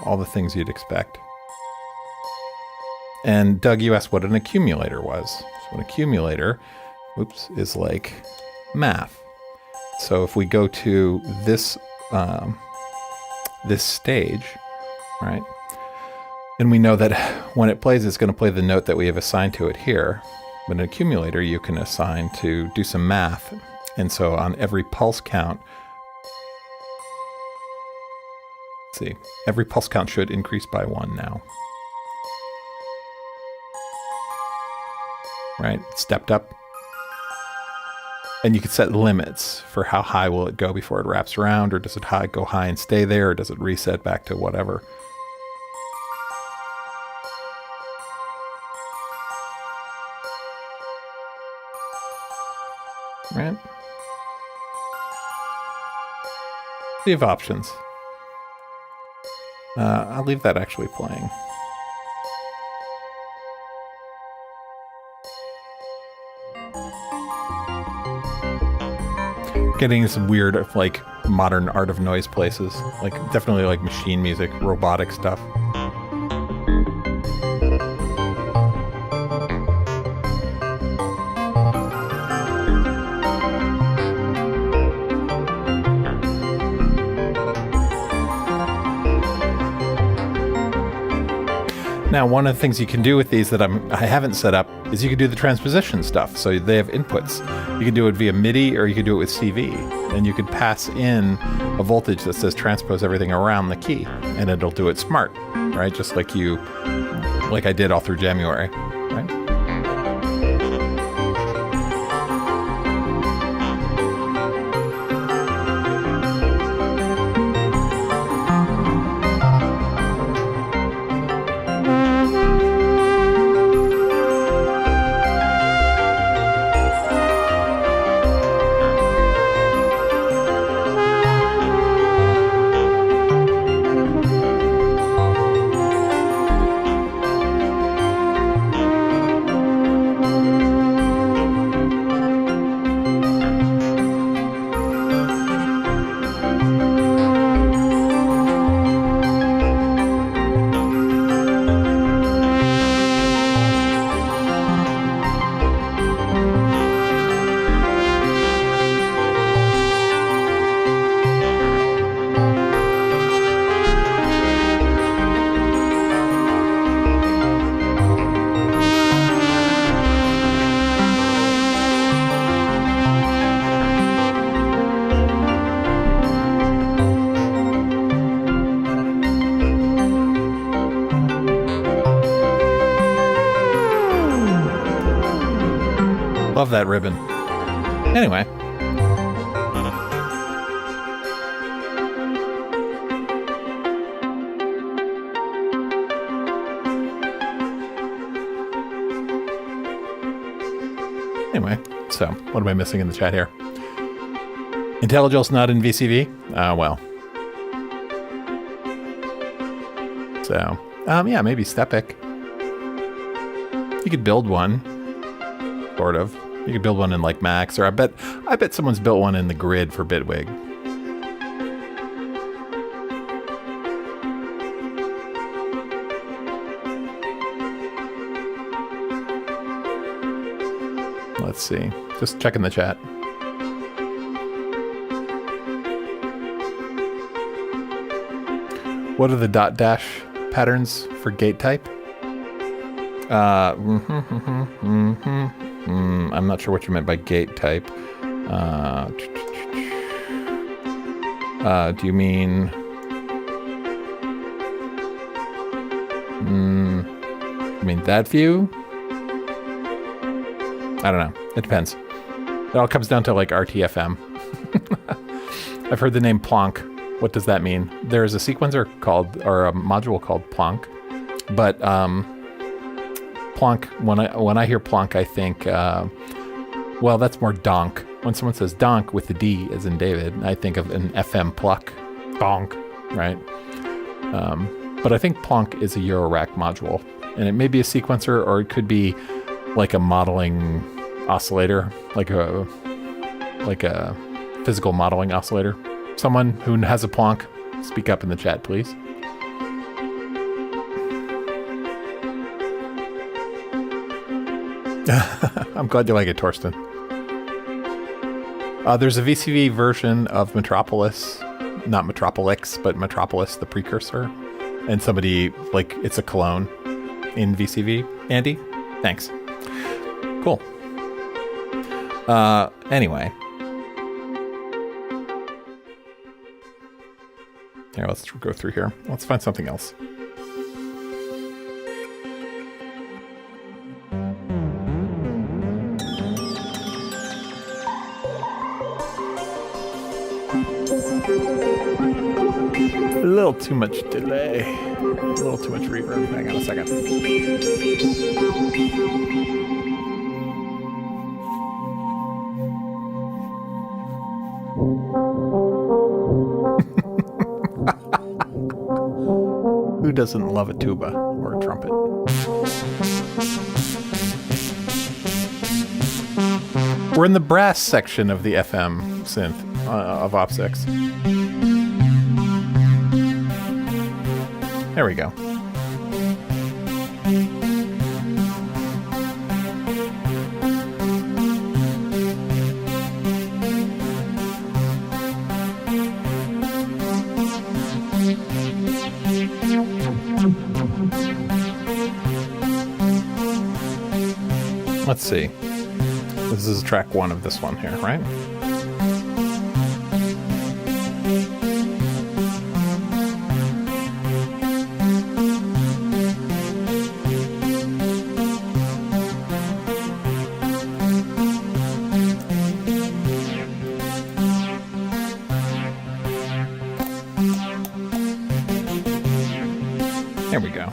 all the things you'd expect. And Doug, you asked what an accumulator was. So an accumulator, is like math. So if we go to this, this stage, right? And we know that when it plays, it's going to play the note that we have assigned to it here. But an accumulator, you can assign to do some math. And so on every pulse count, let's see, every pulse count should increase by 1 now. Right? Stepped up. And you can set limits for how high will it go before it wraps around, or does it go high and stay there, or does it reset back to whatever. Right? So you have options. I'll leave that actually playing. Getting some weird, like, modern art of noise places. Like, definitely like machine music, robotic stuff. Now, one of the things you can do with these that I haven't set up is you can do the transposition stuff. So they have inputs. You can do it via MIDI or you can do it with CV. And you can pass in a voltage that says transpose everything around the key, and it'll do it smart, right? Just like I did all through January, right? Love that ribbon. Anyway. So what am I missing in the chat here? IntelliJuice not in VCV? Well. So, yeah, maybe Stepic. You could build one. Sort of. You could build one in like Max, or I bet someone's built one in the grid for Bitwig. Let's see. Just checking the chat. What are the dot dash patterns for gate type? I'm not sure what you meant by gate type. Do you mean... I mean that view? I don't know. It depends. It all comes down to like RTFM. I've heard the name Plonk. What does that mean? There is a sequencer called, or a module called Plonk, but Plonk. When I hear Plonk, I think, well, that's more donk. When someone says donk with the D as in David, I think of an FM pluck, donk, right? But I think Plonk is a Eurorack module, and it may be a sequencer, or it could be like a modeling oscillator, like a physical modeling oscillator. Someone who has a Plonk, speak up in the chat, please. I'm glad you like it, Torsten. There's a VCV version of Metropolis, not Metropolix, but Metropolis, the precursor. And somebody, like, it's a clone in VCV. Andy, thanks. Cool. Anyway. Here, let's go through here. Let's find something else. A little too much delay. A little too much reverb. Hang on a second. Who doesn't love a tuba or a trumpet? We're in the brass section of the FM synth of Op6. There we go. Let's see. This is track 1 of this one here, right? There we go.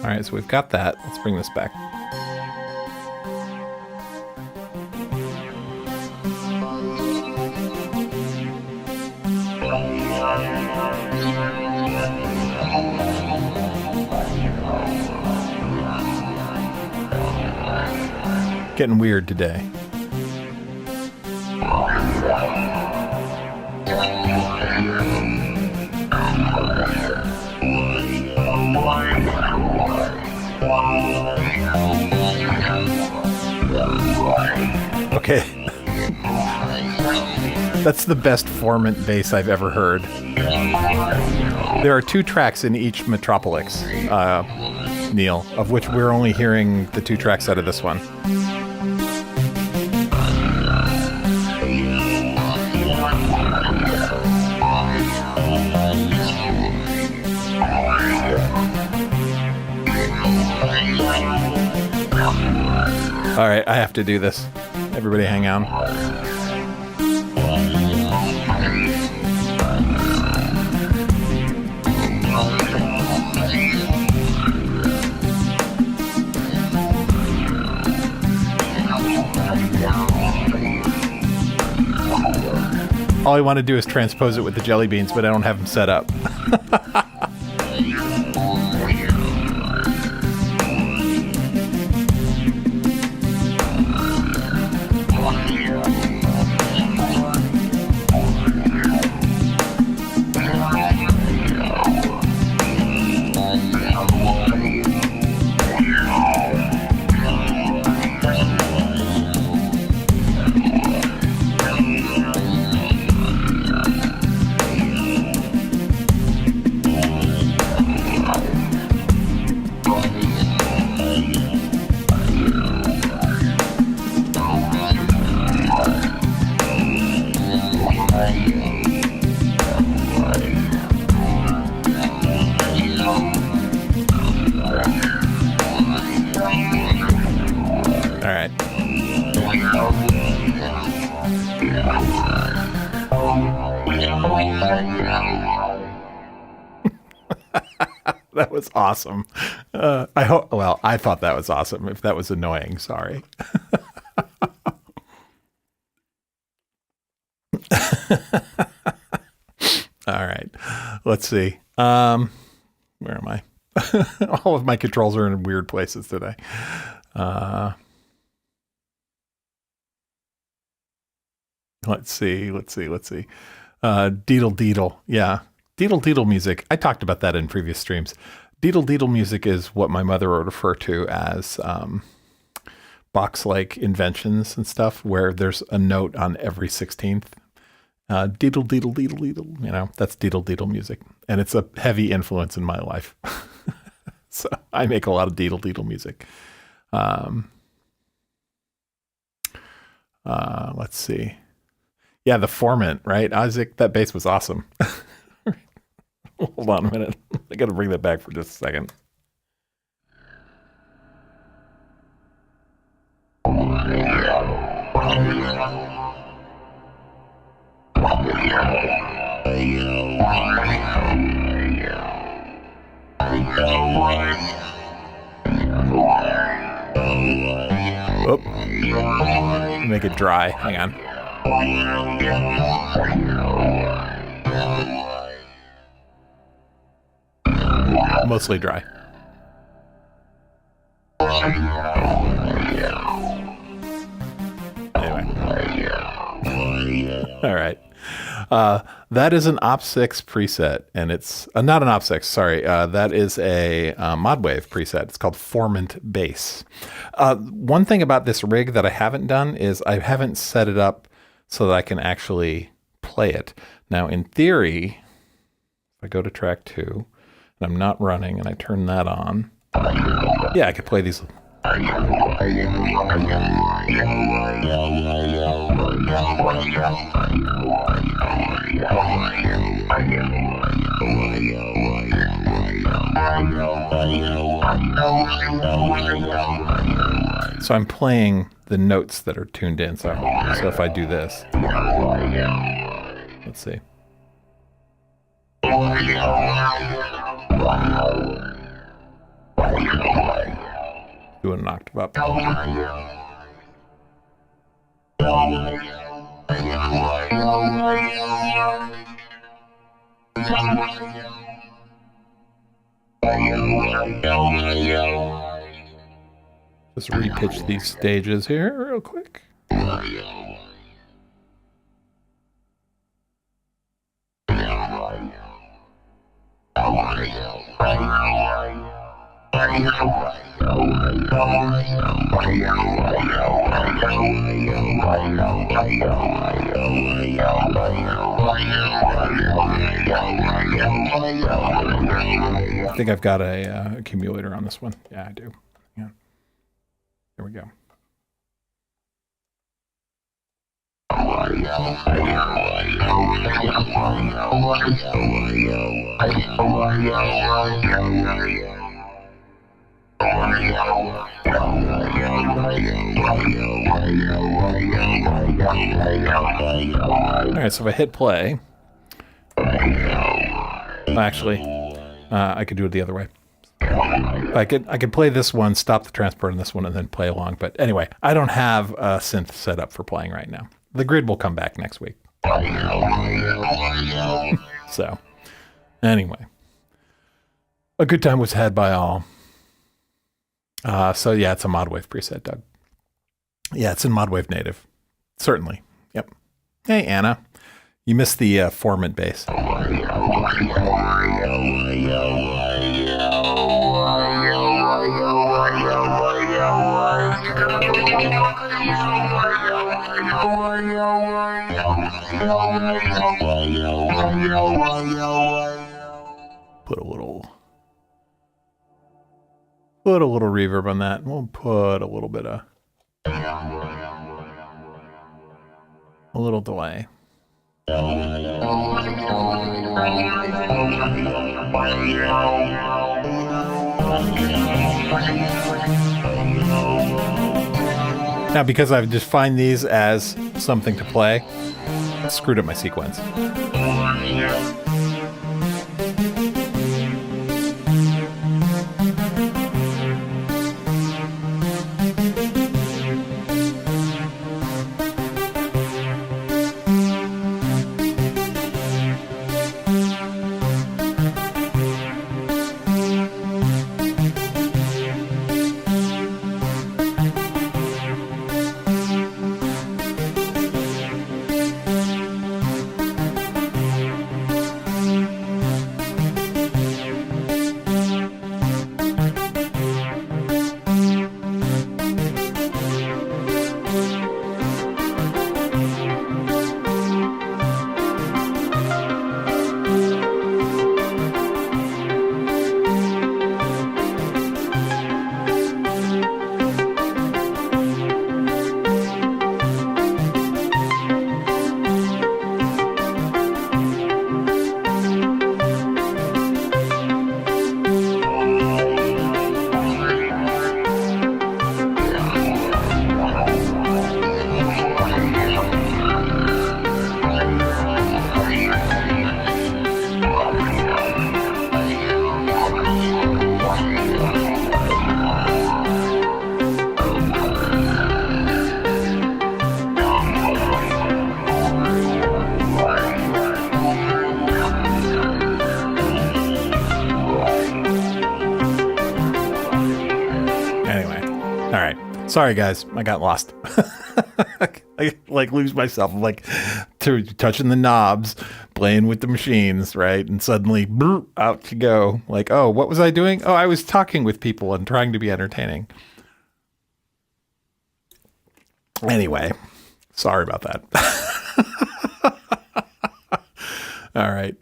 All right, so we've got that. Let's bring this back. Getting weird today. Okay. That's the best formant bass I've ever heard. There are 2 tracks in each Metropolis, Neil, of which we're only hearing the 2 tracks out of this one. All right, I have to do this. Everybody hang on. All I want to do is transpose it with the jelly beans, but I don't have them set up. That was awesome. I hope. Well, I thought that was awesome. If that was annoying, sorry. All right. Let's see. Where am I? All of my controls are in weird places today. Let's see. Deedle Deedle. Yeah. Deedle Deedle music. I talked about that in previous streams. Deedle Deedle music is what my mother would refer to as box-like inventions and stuff, where there's a note on every 16th. Deedle Deedle Deedle Deedle. You know, that's Deedle Deedle music. And it's a heavy influence in my life. So I make a lot of Deedle Deedle music. Let's see. Yeah, the formant, right? Isaac, that bass was awesome. Hold on a minute. I got to bring that back for just a second. Oop. Make it dry. Hang on. Mostly dry. Anyway. All right. That is an Op6 preset, and it's not an Op6, sorry. That is a Modwave preset. It's called Formant Bass. One thing about this rig that I haven't done is I haven't set it up so that I can actually play it. Now, in theory, if I go to track 2, and I'm not running, and I turn that on, yeah, I could play these. So I'm playing the notes that are tuned in. So if I do this, let's see. Doing an octave up. Just repitch these stages here real quick. I think I've got a accumulator on this one. Yeah, I do. Yeah. There we go. All right, so if I hit play, actually, I could do it the other way. I could play this one, stop the transport on this one, and then play along. But anyway, I don't have a synth set up for playing right now. The grid will come back next week. So, anyway, a good time was had by all. So yeah, it's a Modwave preset, Doug. Yeah, it's in Modwave Native. Certainly. Yep. Hey, Anna. You missed the Formant bass. Put a little reverb on that. We'll put a little bit of a little delay. Now, because I've defined these as something to play, I screwed up my sequence. Sorry, guys. I got lost. I lose myself. I'm to touching the knobs, playing with the machines, right? And suddenly, out you go. Like, oh, what was I doing? Oh, I was talking with people and trying to be entertaining. Anyway, sorry about that. All right.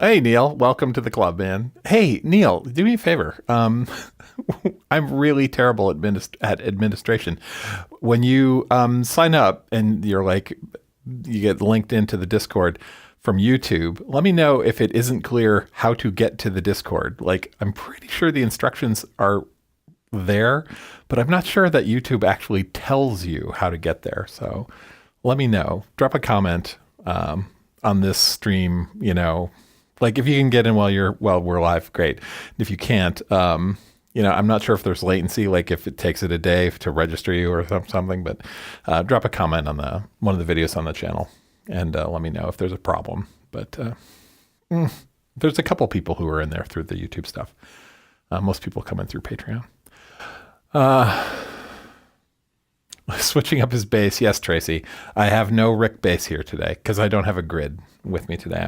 Hey, Neil, welcome to the club, man. Hey, Neil, do me a favor. I'm really terrible at administration. When you sign up and you're like, you get linked into the Discord from YouTube, let me know if it isn't clear how to get to the Discord. Like, I'm pretty sure the instructions are there, but I'm not sure that YouTube actually tells you how to get there. So let me know. Drop a comment on this stream, you know, like if you can get in while we're live, great. If you can't, you know, I'm not sure if there's latency, like if it takes it a day to register you or something, but drop a comment on one of the videos on the channel and let me know if there's a problem. But there's a couple people who are in there through the YouTube stuff. Most people come in through Patreon. Switching up his bass. Yes, Tracy. I have no Rick bass here today because I don't have a grid with me today.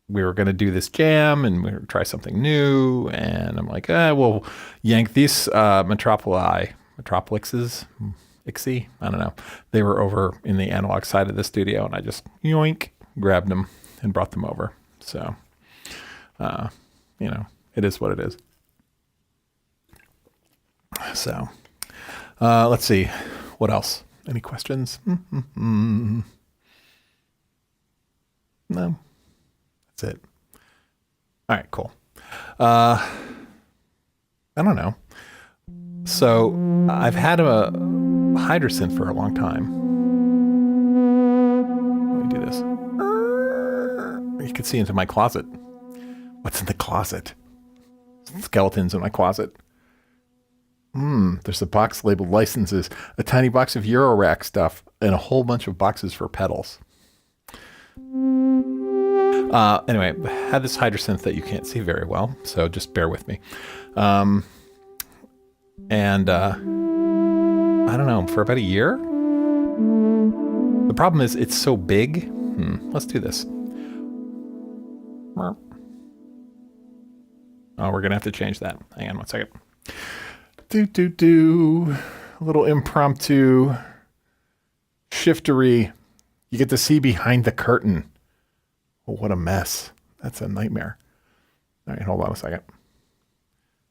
We were going to do this jam and we were try something new. And I'm like, we'll yank these Metropolixes. Ixie? I don't know. They were over in the analog side of the studio and I just yoink, grabbed them and brought them over. So, you know, it is what it is. So, let's see. What else? Any questions? No. That's it. All right, cool. I don't know. So I've had a Hydrosynth for a long time. Let me do this. You can see into my closet. What's in the closet? Skeletons in my closet. There's a box labeled licenses, a tiny box of Eurorack stuff, and a whole bunch of boxes for pedals. Anyway, I had this Hydrosynth that you can't see very well, so just bear with me. And I don't know, for about a year? The problem is it's so big. Let's do this. Oh, we're going to have to change that. Hang on one second. A little impromptu shiftery. You get to see behind the curtain. Oh, what a mess. That's a nightmare. All right, hold on a second.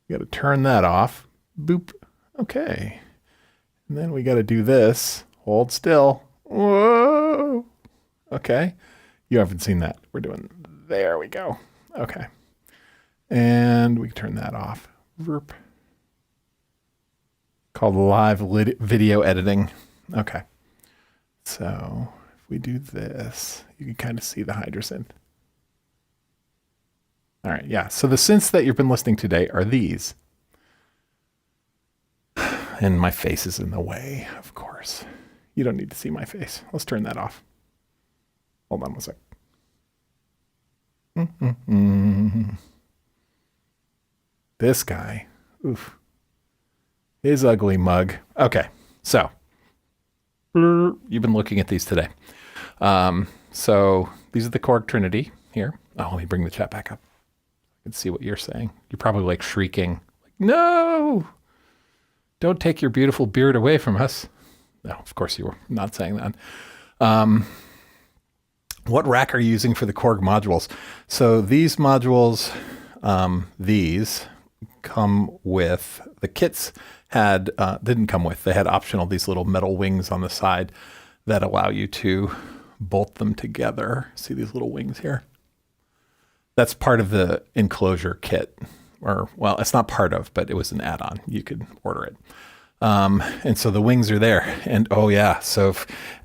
You got to turn that off. Boop. Okay. And then we got to do this. Hold still. Whoa. Okay. You haven't seen that. We're doing, there we go. Okay. And we can turn that off. Verp. Called live video editing. Okay. So if we do this, you can kind of see the Hydrosynth. All right. Yeah. So the synths that you've been listening today are these. And my face is in the way, of course. You don't need to see my face. Let's turn that off. Hold on one sec. This guy. Oof. His ugly mug. Okay. So you've been looking at these today. So these are the Korg Trinity here. Oh, let me bring the chat back up. I can see what you're saying. You're probably like shrieking. Like, no! Don't take your beautiful beard away from us. No, of course you were not saying that. What rack are you using for the Korg modules? So these modules, these come with, the kits didn't come with, they had optional, these little metal wings on the side that allow you to bolt them together. See these little wings here? That's part of the enclosure kit. Or, well, it's not part of, but it was an add-on. You could order it. And so the wings are there. And oh yeah, so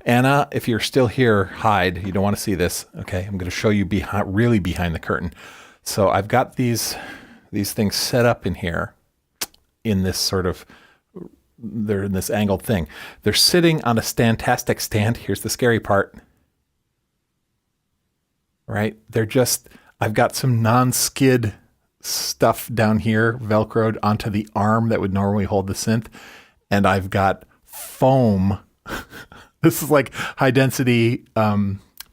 Anna, if you're still here, hide. You don't want to see this. Okay, I'm going to show you really behind the curtain. So I've got these things set up in here in this sort of, they're in this angled thing. They're sitting on a standtastic stand. Here's the scary part. Right? I've got some non-skid stuff down here velcroed onto the arm that would normally hold the synth, and I've got foam This is like high density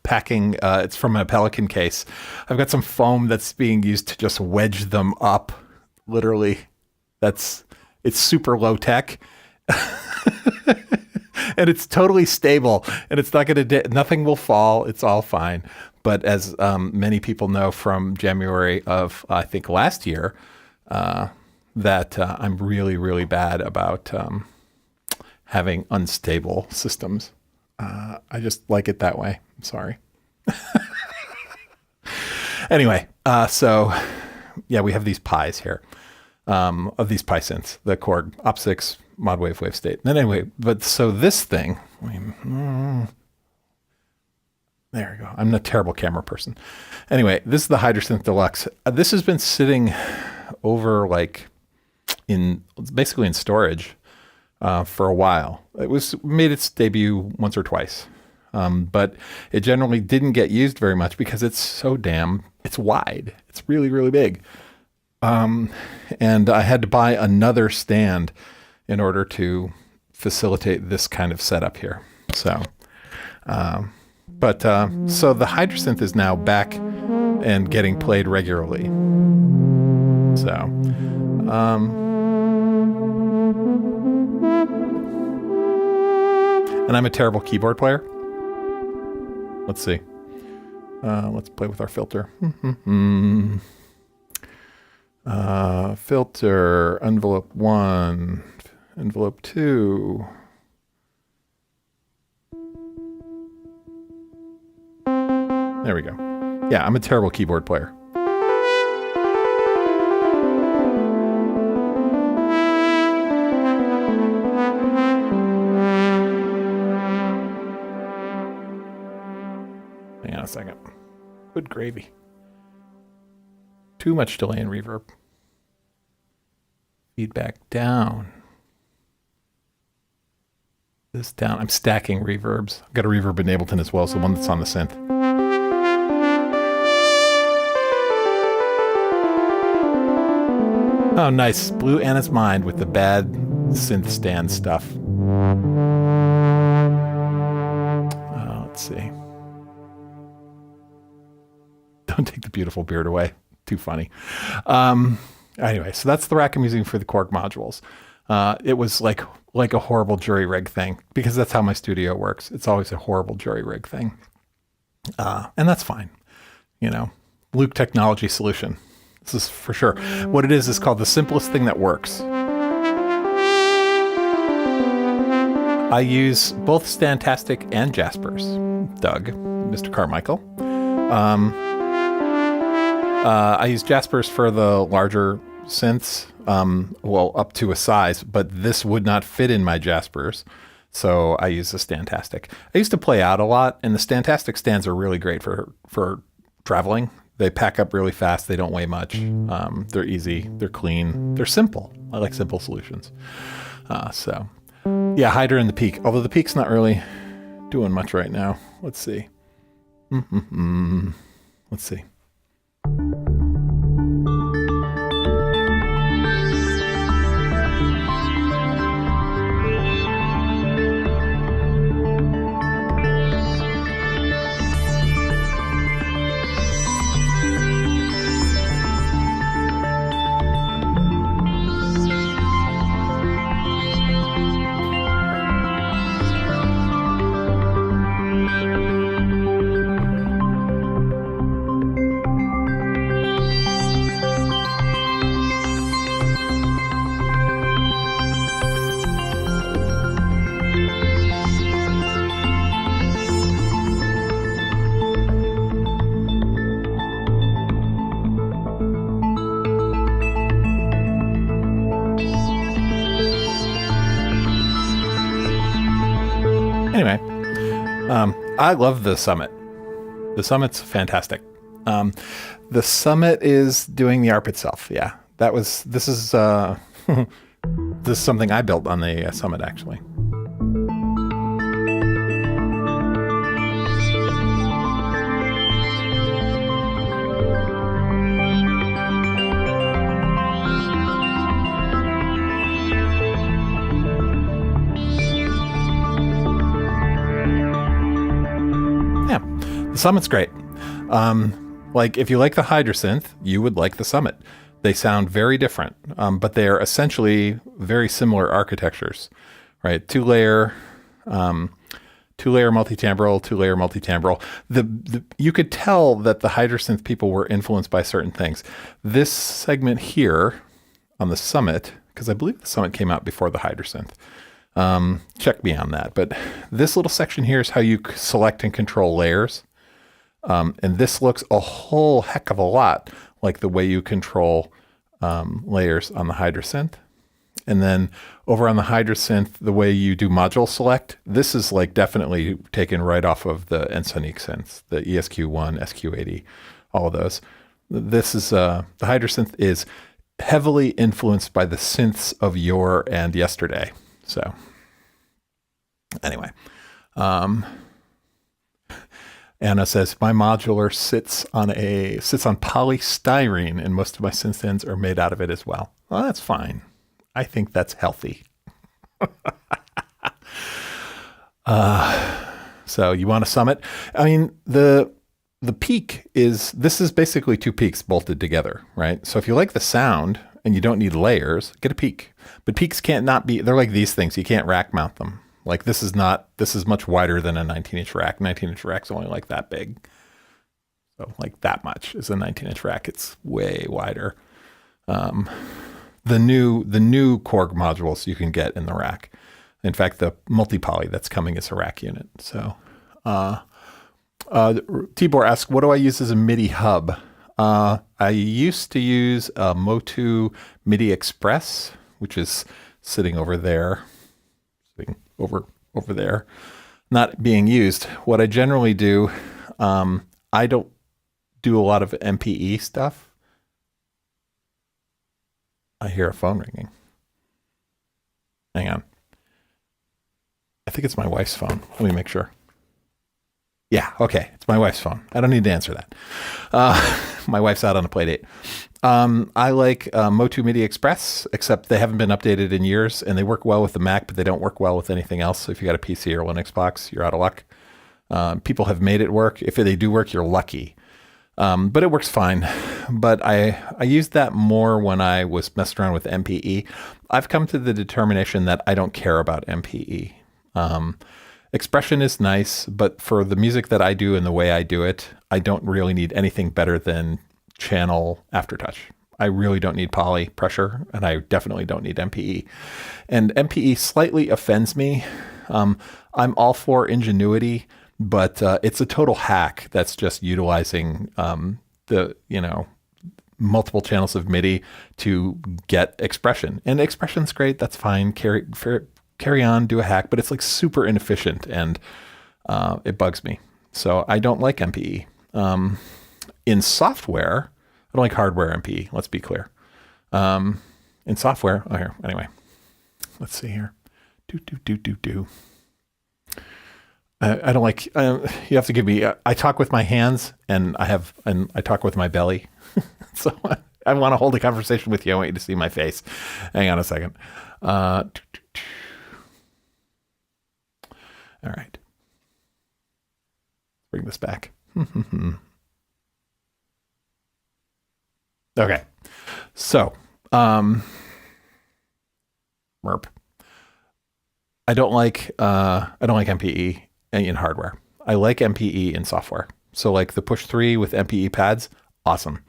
packing. It's from a Pelican case. I've got some foam that's being used to just wedge them up. Literally, it's super low tech. And it's totally stable, and it's not going to, nothing will fall. It's all fine. But as many people know from January of, I think, last year, that I'm really, really bad about having unstable systems. I just like it that way. I'm sorry. Anyway, so yeah, we have these pies here of these pi synths, the Korg Op6 mod wave state. Then anyway, but so this thing, there we go. I'm a terrible camera person. Anyway, this is the Hydrosynth Deluxe. This has been sitting over like basically in storage for a while. It made its debut once or twice, but it generally didn't get used very much because it's wide. It's really, really big. And I had to buy another stand in order to facilitate this kind of setup here. So, so the Hydrosynth is now back and getting played regularly. So, and I'm a terrible keyboard player. Let's see. Let's play with our filter. Filter, envelope 1, envelope 2. There we go. Yeah, I'm a terrible keyboard player. Hang on a second. Good gravy. Too much delay and reverb. Feedback down. This down. I'm stacking reverbs. I've got a reverb in Ableton as well, so one that's on the synth. Oh, nice. Blew Anna's mind with the bad synth stand stuff. Let's see. Don't take the beautiful beard away. Too funny. Anyway, so that's the rack I'm using for the Korg modules. It was like a horrible jury rig thing, because that's how my studio works. It's always a horrible jury rig thing. And that's fine. You know, Luke Technology Solution. This is for sure. What it is called the simplest thing that works. I use both Stantastic and Jaspers. Doug, Mr. Carmichael. I use Jaspers for the larger synths, well, up to a size, but this would not fit in my Jaspers, so I use the Stantastic. I used to play out a lot, and the Stantastic stands are really great for traveling. They pack up really fast. They don't weigh much. They're easy. They're clean. They're simple. I like simple solutions. So, yeah, Hydra and the Peak. Although the Peak's not really doing much right now. Let's see. Let's see. Anyway, I love the Summit. The Summit's fantastic. The Summit is doing the ARP itself. Yeah, this is this is something I built on the Summit, actually. Summit's great. Like if you like the Hydrasynth, you would like the Summit. They sound very different, but they are essentially very similar architectures, right? Two-layer multi-timbral, two-layer multi-timbral. You could tell that the Hydrasynth people were influenced by certain things. This segment here on the Summit, because I believe the Summit came out before the Hydrasynth. Check me on that. But this little section here is how you select and control layers. And this looks a whole heck of a lot like the way you control layers on the Hydrasynth. And then over on the Hydrasynth, the way you do module select, this is like definitely taken right off of the Ensoniq synths, the ESQ1, SQ80, all of those. This is, the Hydrasynth is heavily influenced by the synths of yore and yesterday. So anyway, Anna says, my modular sits on polystyrene and most of my synth ends are made out of it as well. Well, that's fine. I think that's healthy. So you want a Summit? I mean, the peak this is basically two peaks bolted together, right? So if you like the sound and you don't need layers, get a peak. But peaks they're like these things. You can't rack mount them. Like this is much wider than a 19-inch rack. 19-inch rack's only like that big. So like that much is a 19-inch rack. It's way wider. The new Korg modules you can get in the rack. In fact, the multi-poly that's coming is a rack unit. So Tibor asks, what do I use as a MIDI hub? I used to use a Motu MIDI Express, which is sitting over there. Over there, not being used. What I generally do, I don't do a lot of MPE stuff. I hear a phone ringing. Hang on. I think it's my wife's phone. Let me make sure. Yeah, okay. It's my wife's phone. I don't need to answer that. My wife's out on a play date. I like Motu MIDI Express, except they haven't been updated in years, and they work well with the Mac, but they don't work well with anything else. So if you got a PC or Linux box, you're out of luck. People have made it work. If they do work, you're lucky. But it works fine. But I used that more when I was messing around with MPE. I've come to the determination that I don't care about MPE. Expression is nice, but for the music that I do and the way I do it, I don't really need anything better than channel aftertouch. I really don't need poly pressure, and I definitely don't need MPE. And MPE slightly offends me. I'm all for ingenuity, but it's a total hack that's just utilizing multiple channels of MIDI to get expression. And expression's great. That's fine. Carry on, do a hack, but it's like super inefficient, and it bugs me. So I don't like MPE. In software, I don't like hardware MPE. Let's be clear. In software, anyway, let's see here. I don't like. You have to give me. I talk with my hands, and I talk with my belly. So I want to hold a conversation with you. I want you to see my face. Hang on a second. All right. Bring this back. Okay. So, MERP. I don't like MPE in hardware. I like MPE in software. So like the Push 3 with MPE pads, awesome.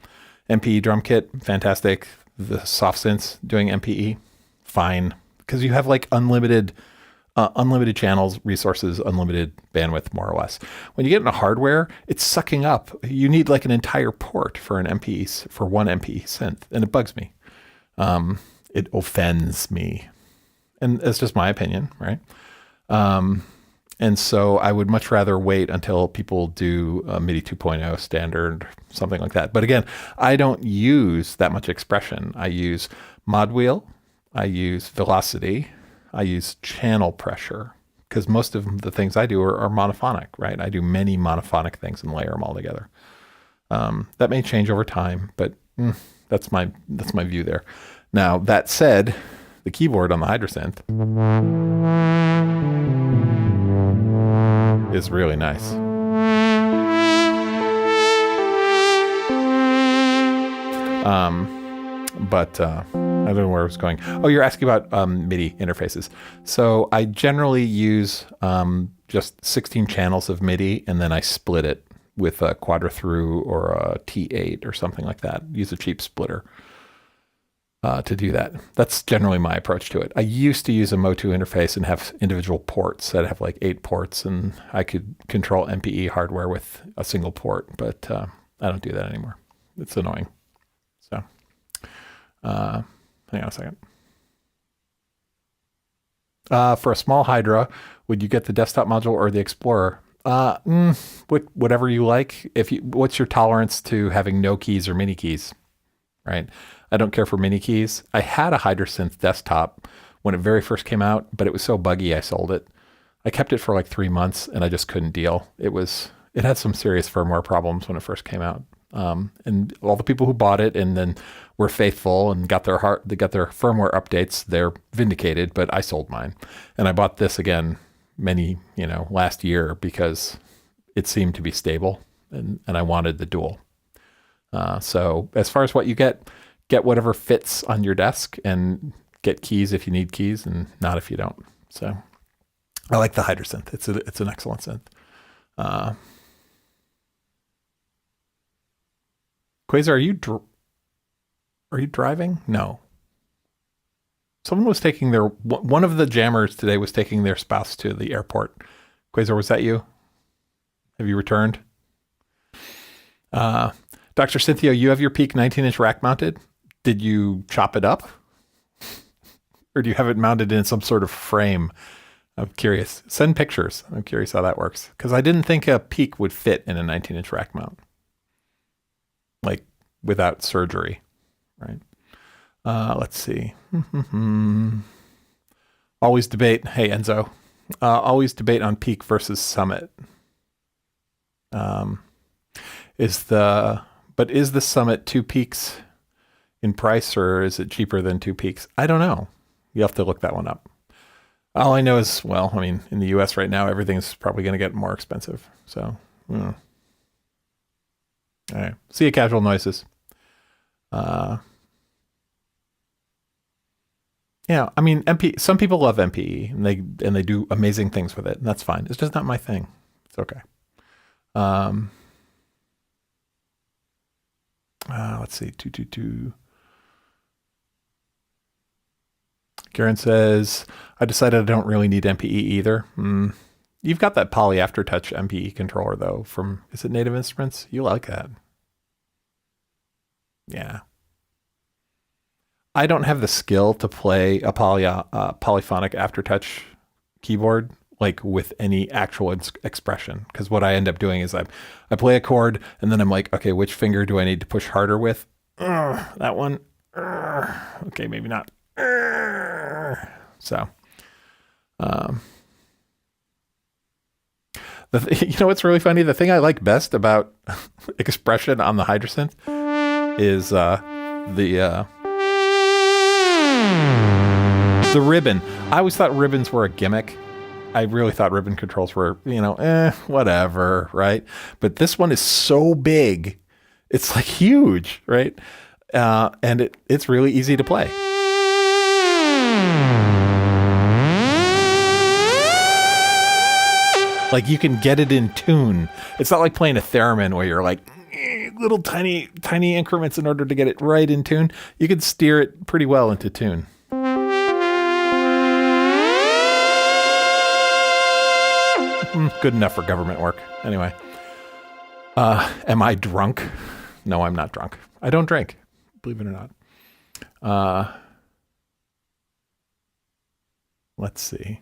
MPE drum kit, fantastic. The soft synths doing MPE, fine. Because you have like unlimited channels, resources, unlimited bandwidth, more or less. When you get into hardware, it's sucking up. You need like an entire port for one MPE synth, and it bugs me. It offends me, and it's just my opinion, right? And so I would much rather wait until people do a MIDI 2.0 standard, something like that. But again, I don't use that much expression. I use mod wheel, I use velocity, I use channel pressure, because most of the things I do are monophonic, right? I do many monophonic things and layer them all together. That may change over time, but that's my view there. Now, that said, the keyboard on the Hydrasynth is really nice. But I don't know where I was going. Oh, you're asking about MIDI interfaces. So I generally use just 16 channels of MIDI, and then I split it with a quadra through or a T8 or something like that. Use a cheap splitter to do that. That's generally my approach to it. I used to use a Motu interface and have individual ports that have like 8 ports, and I could control MPE hardware with a single port, but I don't do that anymore. It's annoying. So hang on a second. For a small Hydra, would you get the desktop module or the Explorer? Whatever you like. What's your tolerance to having no keys or mini keys, right? I don't care for mini keys. I had a HydraSynth desktop when it very first came out, but it was so buggy I sold it. I kept it for like 3 months and I just couldn't deal. It had some serious firmware problems when it first came out. And all the people who bought it and then were faithful and got their firmware updates, they're vindicated, but I sold mine. And I bought this again last year because it seemed to be stable and I wanted the dual. So as far as what you get whatever fits on your desk and get keys if you need keys and not if you don't. So I like the HydraSynth. It's an excellent synth. Quasar, are you driving? No. Someone was taking one of the jammers today was taking their spouse to the airport. Quasar, was that you? Have you returned? Dr. Cynthia, you have your Peak 19-inch rack mounted. Did you chop it up? Or do you have it mounted in some sort of frame? I'm curious. Send pictures. I'm curious how that works. Because I didn't think a Peak would fit in a 19-inch rack mount. Like without surgery, right? Let's see. Always debate. Hey, Enzo. Always debate on Peak versus Summit. Is the Summit 2 Peaks in price, or is it cheaper than 2 Peaks? I don't know. You have to look that one up. All I know is, in the US right now, everything's probably going to get more expensive. So, all right. See you, Casual Noises. Yeah, some people love MPE and they do amazing things with it, and that's fine. It's just not my thing. It's okay. Let's see, 222. Garen says, I decided I don't really need MPE either. You've got that Poly Aftertouch MPE controller though is it Native Instruments? You like that. Yeah. I don't have the skill to play a polyphonic Aftertouch keyboard like with any actual expression, because what I end up doing is I play a chord and then I'm like, okay, which finger do I need to push harder with? That one. Okay, maybe not. So, you know what's really funny? The thing I like best about expression on the HydraSynth is the ribbon. I always thought ribbons were a gimmick. I really thought ribbon controls were, whatever, right? But this one is so big. It's like huge, right? And it's really easy to play. Like you can get it in tune. It's not like playing a theremin where you're like little tiny increments in order to get it right in tune. You can steer it pretty well into tune. Good enough for government work. Anyway, am I drunk? No, I'm not drunk. I don't drink, believe it or not. Let's see.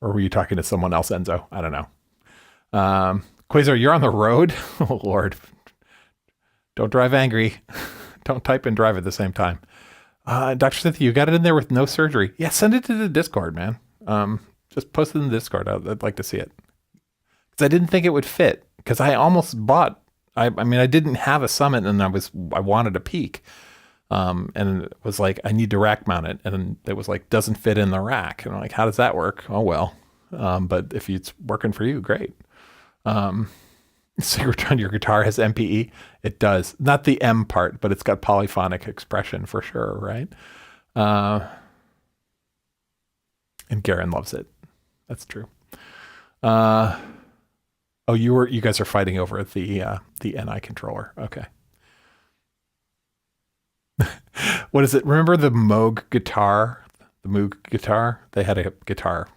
Or were you talking to someone else, Enzo? I don't know. Quasar, you're on the road? Oh, Lord. Don't drive angry. Don't type and drive at the same time. Dr. Cynthia, you got it in there with no surgery. Yeah, send it to the Discord, man. Just post it in the Discord. I'd like to see it. Because I didn't think it would fit. Because I almost bought... I didn't have a Summit and I wanted a Peak. And it was like, I need to rack mount it. And it was like, doesn't fit in the rack. And I'm like, how does that work? Oh, well. But if it's working for you, great. Synchrotron, your guitar has MPE? It does. Not the M part, but it's got polyphonic expression for sure, right? And Garen loves it. That's true. Oh, you guys are fighting over the NI controller. Okay. What is it? Remember the Moog guitar? The Moog guitar? They had a guitar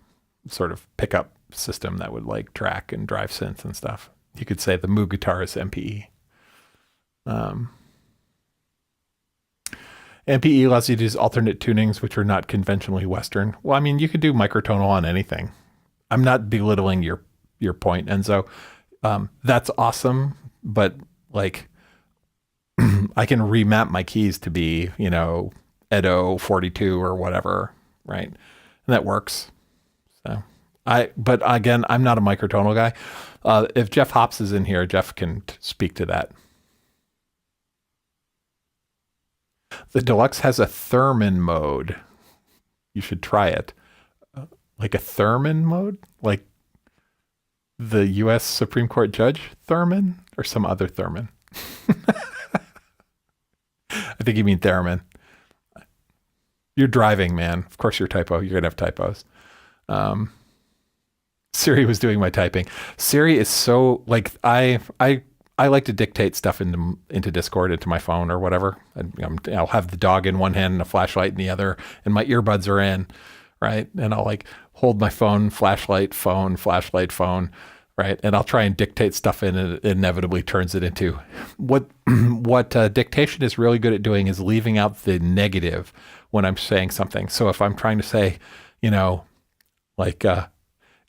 sort of pickup system that would like track and drive synths and stuff. You could say the Moog guitar is MPE. MPE allows you to use alternate tunings, which are not conventionally Western. Well, I mean, you could do microtonal on anything. I'm not belittling your point, Enzo. That's awesome, but like, I can remap my keys to be, Edo 42 or whatever, right? And that works. So but again, I'm not a microtonal guy. If Jeff Hops is in here, Jeff can speak to that. The Deluxe has a Thurman mode. You should try it. Like a Thurman mode? Like the U.S. Supreme Court Judge Thurman or some other Thurman? I think you mean Theremin. You're driving, man. Of course you're typo. You're going to have typos. Siri was doing my typing. Siri is so like I like to dictate stuff into Discord, into my phone or whatever. I'll have the dog in one hand and a flashlight in the other, and my earbuds are in, right? And I'll like hold my phone, flashlight, phone, right? And I'll try and dictate stuff in, and it inevitably turns it into what dictation is really good at doing is leaving out the negative when I'm saying something. So if I'm trying to say,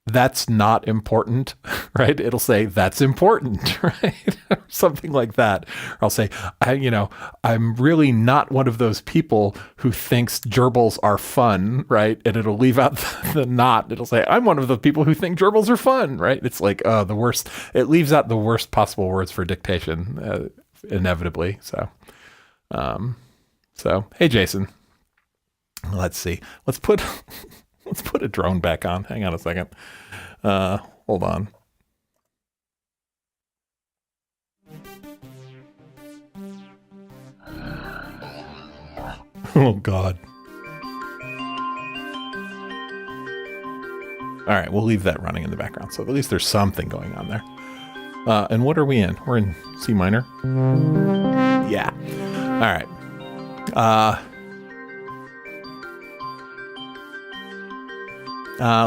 that's not important, right? It'll say that's important, right? Something like that. Or I'll say, I'm really not one of those people who thinks gerbils are fun, right? And it'll leave out the not. It'll say, I'm one of the people who think gerbils are fun, right? It's like the worst. It leaves out the worst possible words for dictation, inevitably. So, hey, Jason. Let's see. Let's put a drone back on. Hang on a second. Hold on. Oh, God. All right, we'll leave that running in the background. So at least there's something going on there. And what are we in? We're in C minor. Yeah. All right.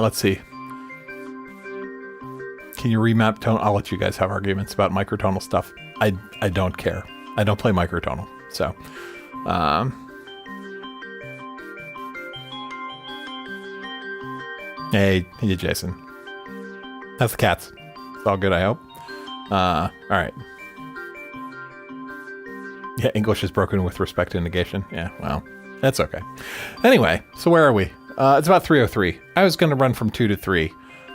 Let's see. Can you remap tone? I'll let you guys have arguments about microtonal stuff. I don't care. I don't play microtonal. So, hey, Jason. That's the cats. It's all good, I hope. All right. Yeah, English is broken with respect to negation. Yeah, well, that's okay. Anyway, so where are we? It's about 3:03. I was going to run from 2 to 3.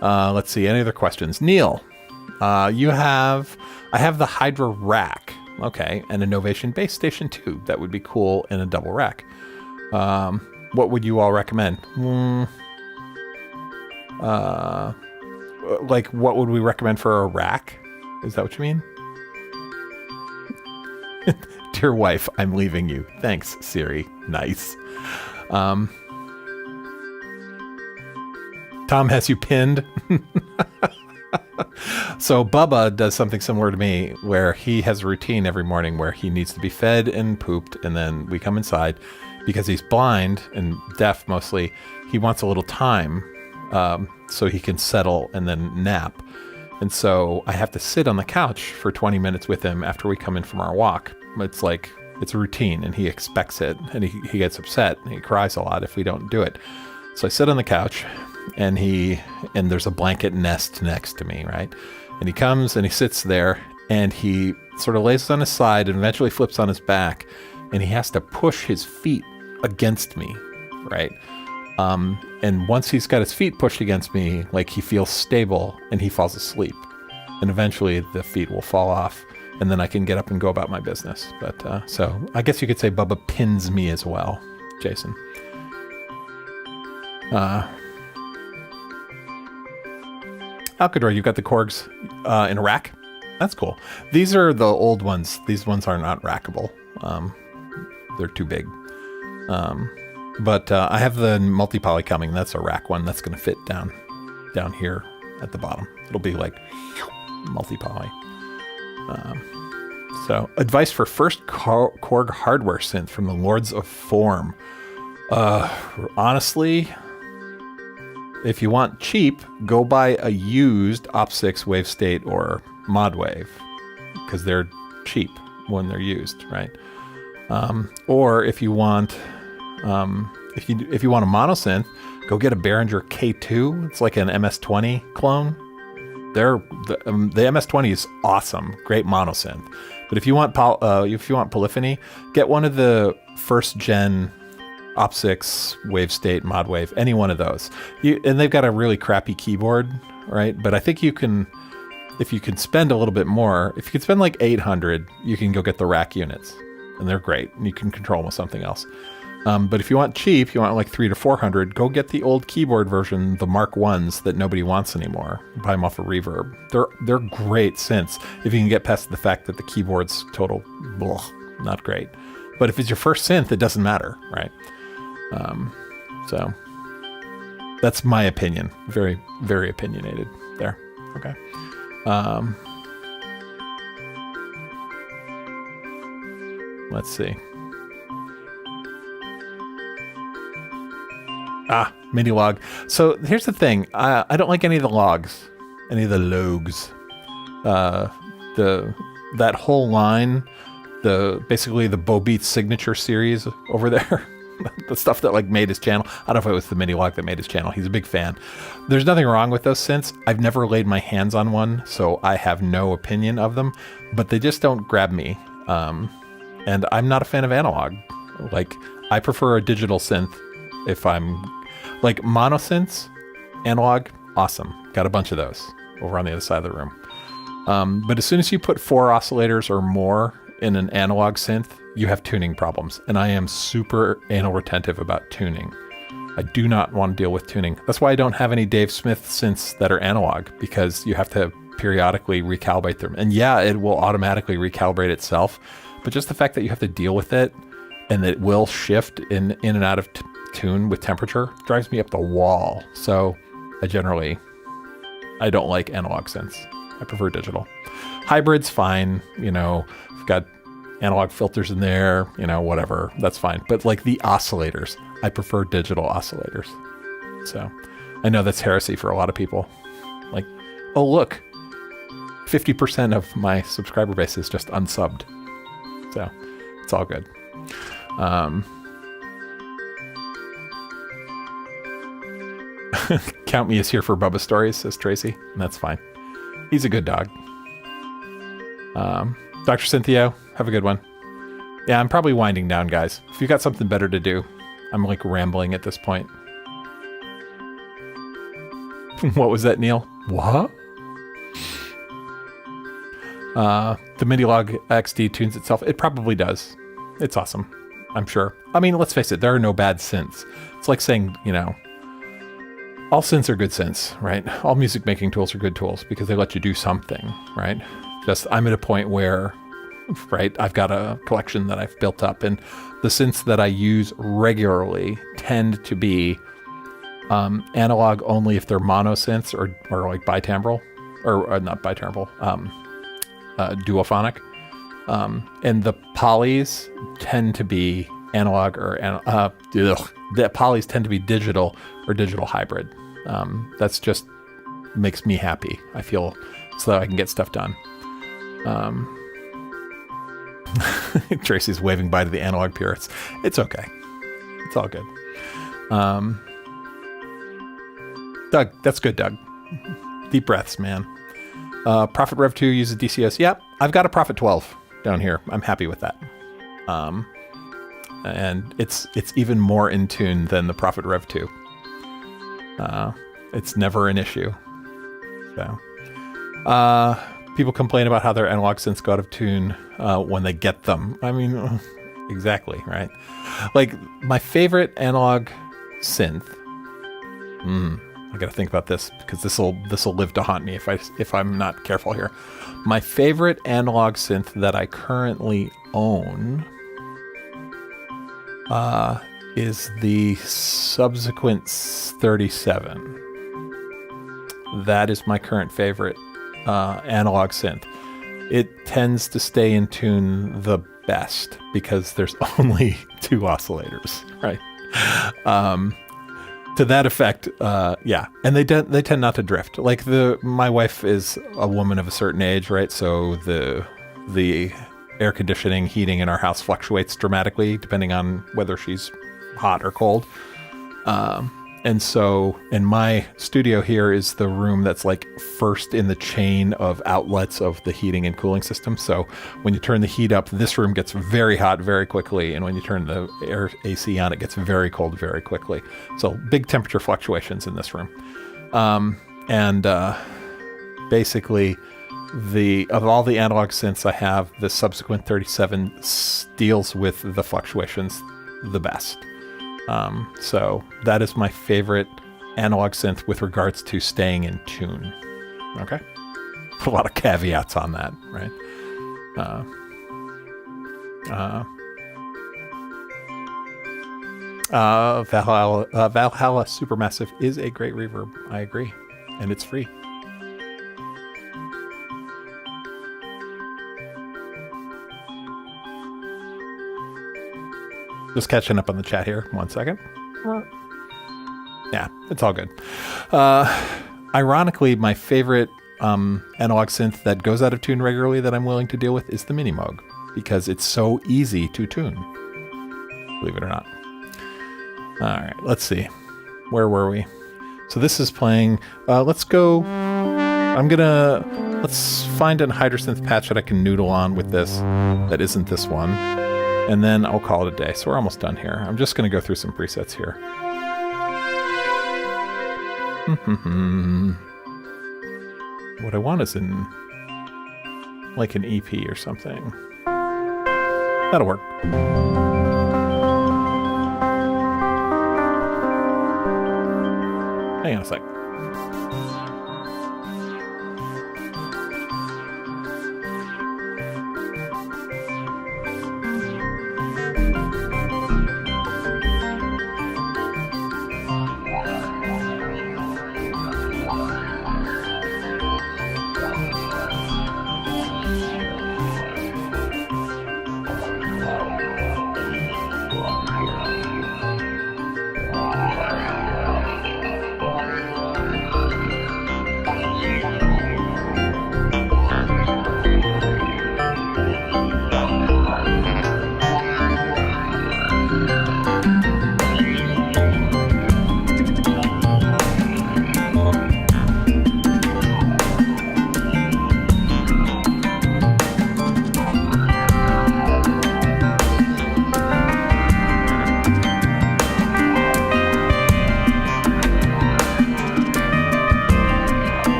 Let's see. Any other questions? Neil, I have the Hydra rack. Okay. And a Novation base station 2. That would be cool in a double rack. What would you all recommend? Like what would we recommend for a rack? Is that what you mean? Dear wife, I'm leaving you. Thanks, Siri. Nice. Tom has you pinned. So Bubba does something similar to me where he has a routine every morning where he needs to be fed and pooped, and then we come inside because he's blind and deaf mostly. He wants a little time so he can settle and then nap. And so I have to sit on the couch for 20 minutes with him after we come in from our walk. It's like, it's a routine and he expects it, and he gets upset and he cries a lot if we don't do it. So I sit on the couch and there's a blanket nest next to me, right? And he comes and he sits there and he sort of lays on his side and eventually flips on his back, and he has to push his feet against me, right? And once he's got his feet pushed against me, like he feels stable and he falls asleep, and eventually the feet will fall off and then I can get up and go about my business. But so I guess you could say Bubba pins me as well, Jason. Alcador, you've got the Korgs in a rack? That's cool. These are the old ones. These ones are not rackable. They're too big. But I have the multi-poly coming. That's a rack one. That's going to fit down here at the bottom. It'll be like multi-poly. So advice for first Korg hardware synth from the Lords of Form. Honestly, if you want cheap, go buy a used Op6 Wave State or Mod Wave, because they're cheap when they're used, right? Or if you want, if you want a monosynth, go get a Behringer K2. It's like an MS-20 clone. The MS-20 is awesome, great monosynth. But if you want polyphony, get one of the first gen Op6 Wave State, Mod Wave, any one of those. And they've got a really crappy keyboard, right? But I think you can, if you can spend a little bit more, if you can spend like 800, you can go get the rack units, and they're great. And you can control them with something else. But if you want cheap, you want like 300 to 400, go get the old keyboard version, the Mark 1s that nobody wants anymore. Buy them off of Reverb. They're great synths if you can get past the fact that the keyboard's total not great. But if it's your first synth, it doesn't matter, right? So that's my opinion. Very, very opinionated there. Okay. Let's see. MIDI log. So here's the thing. I don't like any of the logs, any of the logs. That whole line, basically the Bo Beats signature series over there. The stuff that like made his channel. I don't know if it was the MIDI log that made his channel. He's a big fan. There's nothing wrong with those synths. I've never laid my hands on one, so I have no opinion of them, but they just don't grab me. And I'm not a fan of analog. Like, I prefer a digital synth if I'm like mono synths, analog, awesome. Got a bunch of those over on the other side of the room. But as soon as you put 4 oscillators or more in an analog synth, you have tuning problems. And I am super anal retentive about tuning. I do not want to deal with tuning. That's why I don't have any Dave Smith synths that are analog, because you have to periodically recalibrate them. And yeah, it will automatically recalibrate itself, but just the fact that you have to deal with it and that it will shift in and out of tune with temperature drives me up the wall. So I don't like analog synths. I prefer digital. Hybrid's fine, I've got analog filters in there, whatever, that's fine. But like the oscillators, I prefer digital oscillators. So I know that's heresy for a lot of people. Like, oh look, 50% of my subscriber base is just unsubbed. So it's all good. Count me as here for Bubba Stories, says Tracy, and that's fine. He's a good dog. Dr. Cynthia, have a good one. Yeah, I'm probably winding down, guys. If you got something better to do, I'm like rambling at this point. What was that, Neil? What? The MIDI log XD tunes itself. It probably does. It's awesome, I'm sure. I mean, let's face it, there are no bad synths. It's like saying, all synths are good synths, right? All music making tools are good tools because they let you do something, right? Just, I'm at a point where, right, I've got a collection that I've built up, and the synths that I use regularly tend to be analog only if they're mono synths or like bitimbral, or not bitimbral, duophonic. And the polys tend to be analog the polys tend to be digital or digital hybrid. That's just makes me happy. I feel so that I can get stuff done. Tracy's waving bye to the analog purists. It's okay. It's all good. Doug, that's good, Doug. Deep breaths, man. Prophet Rev 2 uses DCS. Yep, I've got a Prophet 12 down here. I'm happy with that. And it's even more in tune than the Prophet Rev 2. It's never an issue. So, people complain about how their analog synths go out of tune when they get them. I mean, exactly, right? Like, my favorite analog synth, I got to think about this because this will live to haunt me if I'm not careful here. My favorite analog synth that I currently own is the Subsequent 37. That is my current favorite analog synth. It tends to stay in tune the best because there's only 2 oscillators, right? To that effect, yeah. And they tend not to drift. Like my wife is a woman of a certain age, right? So the air conditioning, heating in our house fluctuates dramatically depending on whether she's hot or cold. And so in my studio here is the room that's like first in the chain of outlets of the heating and cooling system. So when you turn the heat up, this room gets very hot very quickly. And when you turn the air AC on, it gets very cold very quickly. So big temperature fluctuations in this room. Basically of all the analog synths I have, the Subsequent 37 deals with the fluctuations the best. So that is my favorite analog synth with regards to staying in tune. Okay. A lot of caveats on that, right? Valhalla Supermassive is a great reverb. I agree. And it's free. Just catching up on the chat here. 1 second. Yeah, it's all good. Ironically, my favorite analog synth that goes out of tune regularly that I'm willing to deal with is the Mini Moog because it's so easy to tune. Believe it or not. All right, let's see. Where were we? So this is playing. Let's go. Let's find a Hydrosynth patch that I can noodle on with this that isn't this one. And then I'll call it a day. So we're almost done here. I'm just going to go through some presets here. What I want is like an EP or something. That'll work. Hang on a sec.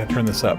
Turn this up.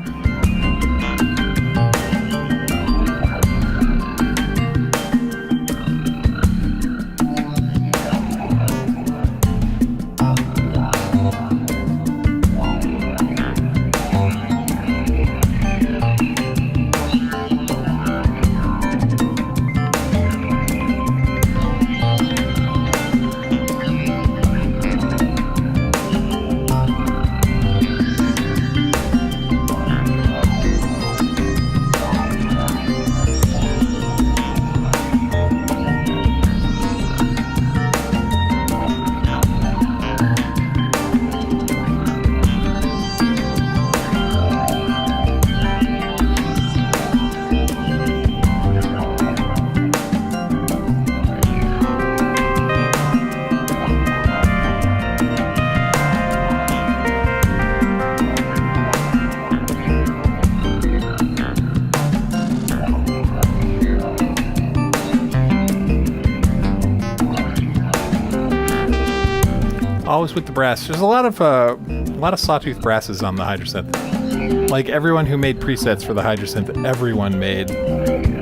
always with the brass. There's a lot of sawtooth brasses on the Hydrosynth. Like everyone who made presets for the Hydrosynth, everyone made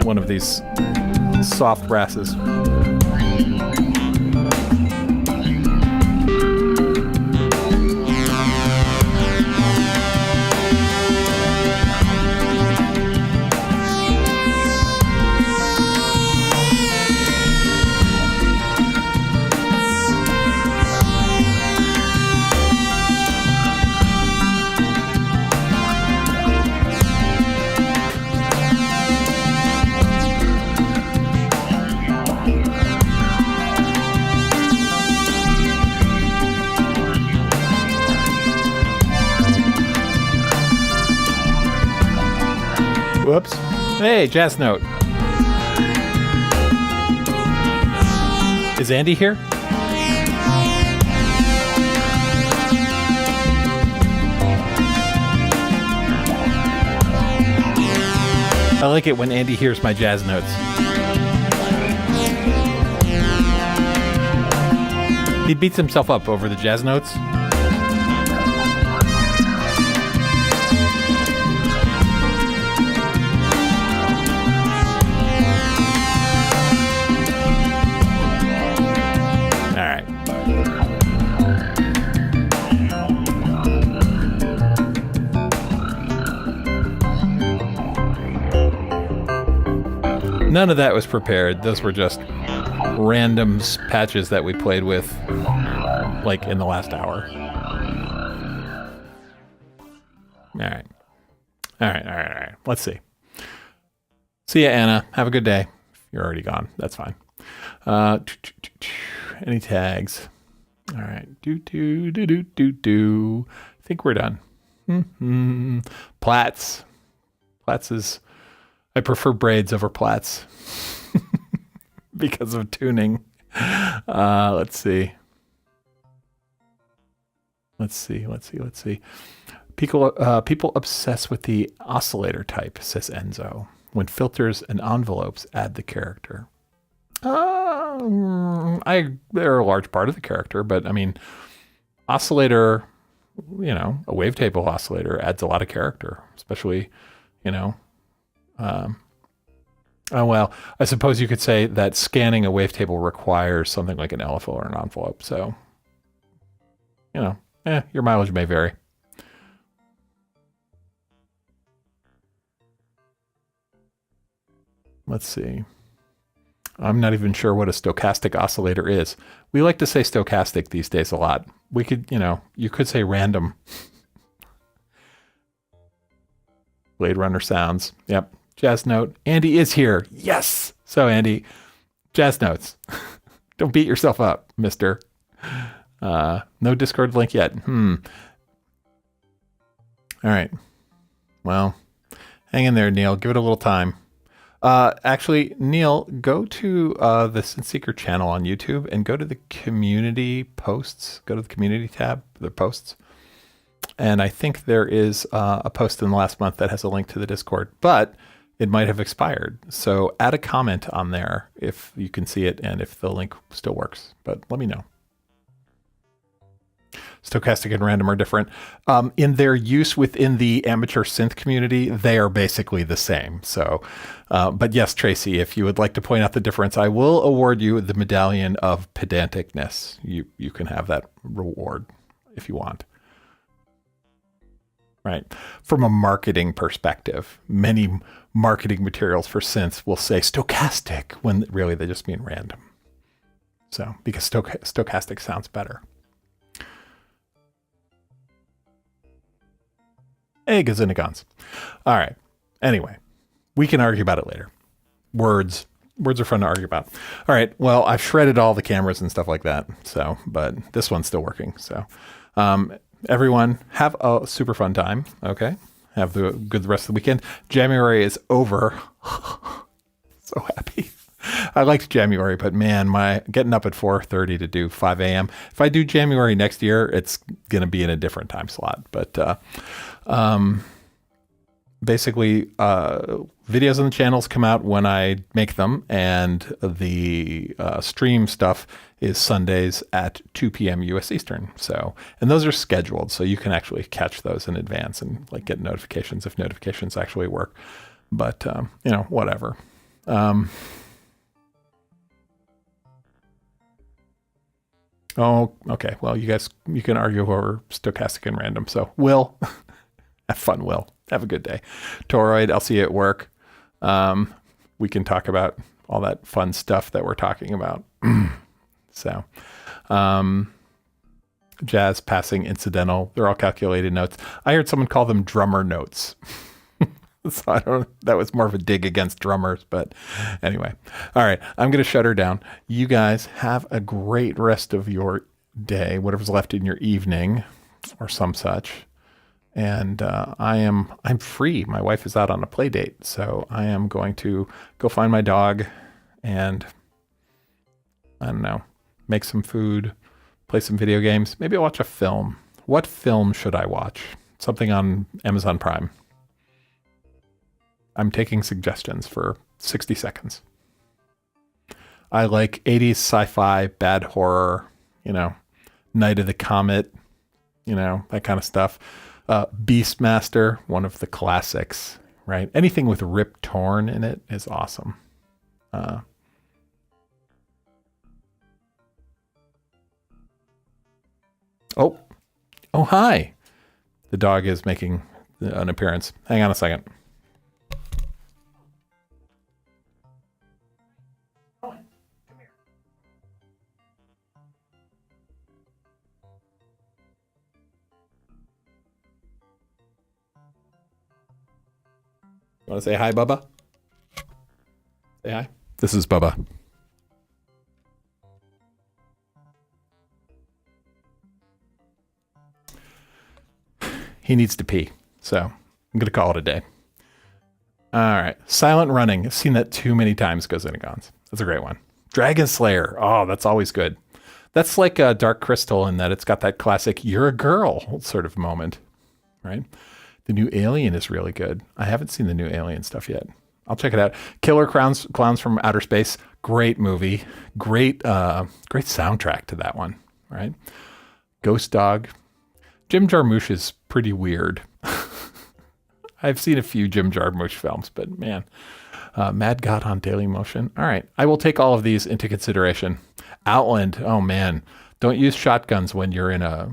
one of these soft brasses. Whoops. Hey, jazz note. Is Andy here? I like it when Andy hears my jazz notes. He beats himself up over the jazz notes. None of that was prepared. Those were just random patches that we played with, like, in the last hour. All right. Let's see. See ya, Anna. Have a good day. You're already gone. That's fine. Any tags? All right. I think we're done. Plaits. Plaits is... I prefer braids over plaits because of tuning. Let's see. People obsess with the oscillator type, says Enzo. When filters and envelopes add the character. They're a large part of the character, but I mean, oscillator, a wavetable oscillator adds a lot of character, especially, well, I suppose you could say that scanning a wavetable requires something like an LFO or an envelope. So, your mileage may vary. Let's see. I'm not even sure what a stochastic oscillator is. We like to say stochastic these days a lot. We could, you could say random. Blade Runner sounds. Yep. Jazz note. Andy is here. Yes. So Andy, jazz notes. Don't beat yourself up, mister. No Discord link yet. All right. Well, hang in there, Neil. Give it a little time. Actually, Neil, go to the Synth Seeker channel on YouTube and go to the community posts. Go to the community tab, the posts. And I think there is a post in the last month that has a link to the Discord, but it might have expired. So add a comment on there if you can see it and if the link still works, but let me know. Stochastic and random are different. In their use within the amateur synth community, they are basically the same. So, but yes, Tracy, if you would like to point out the difference, I will award you the medallion of pedanticness. You can have that reward if you want. Right. From a marketing perspective, many marketing materials for synths will say stochastic when really they just mean random. So, because stochastic sounds better. Hey, gazinigons. All right. Anyway, we can argue about it later. Words are fun to argue about. All right. Well, I've shredded all the cameras and stuff like that. So, but this one's still working. So, everyone have a super fun time. Okay. Have the rest of the weekend. January is over. So happy. I liked January, but man, my getting up at 4:30 to do 5 a.m. If I do January next year, it's going to be in a different time slot. But basically, videos on the channels come out when I make them, and the stream stuff is Sundays at 2 p.m. U.S. Eastern. So, and those are scheduled, so you can actually catch those in advance and like get notifications if notifications actually work. But whatever. Oh, okay. Well, you can argue over stochastic and random. So, Will, have fun, Will. Have a good day. Toroid, I'll see you at work. We can talk about all that fun stuff that we're talking about. So, jazz, passing, incidental, they're all calculated notes. I heard someone call them drummer notes. So I don't know, that was more of a dig against drummers, but anyway. All right, I'm going to shut her down. You guys have a great rest of your day, whatever's left in your evening or some such. And I'm free. My wife is out on a play date, so I am going to go find my dog and I don't know, make some food, play some video games. Maybe I'll watch a film. What film should I watch? Something on Amazon Prime. I'm taking suggestions for 60 seconds. I like 80s sci-fi, bad horror, Night of the Comet, that kind of stuff. Beastmaster, one of the classics, right? Anything with Rip Torn in it is awesome. Oh, hi. The dog is making an appearance. Hang on a second. You want to say hi, Bubba? Say hi. This is Bubba. He needs to pee, so I'm going to call it a day. All right. Silent Running. I've seen that too many times, Goes and Gons. That's a great one. Dragon Slayer. Oh, that's always good. That's like a Dark Crystal in that it's got that classic "you're a girl" sort of moment, right? The new Alien is really good. I haven't seen the new Alien stuff yet. I'll check it out. Killer Clowns from Outer Space. Great movie. Great soundtrack to that one, right? Ghost Dog. Jim Jarmusch is pretty weird. I've seen a few Jim Jarmusch films, but man, Mad God on Daily Motion. All right. I will take all of these into consideration. Outland. Oh man. Don't use shotguns when you're in a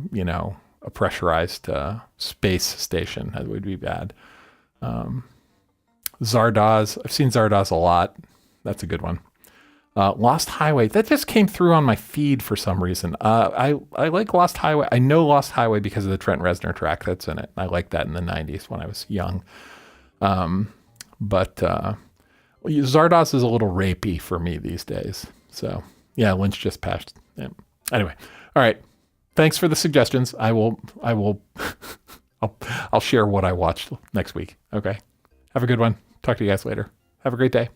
pressurized space station. That would be bad. Zardoz. I've seen Zardoz a lot. That's a good one. Lost Highway. That just came through on my feed for some reason. I like Lost Highway. I know Lost Highway because of the Trent Reznor track that's in it. I liked that in the 90s when I was young. But Zardoz is a little rapey for me these days. So yeah, Lynch just passed. Yeah. Anyway. All right. Thanks for the suggestions. I'll share what I watched next week. Okay. Have a good one. Talk to you guys later. Have a great day.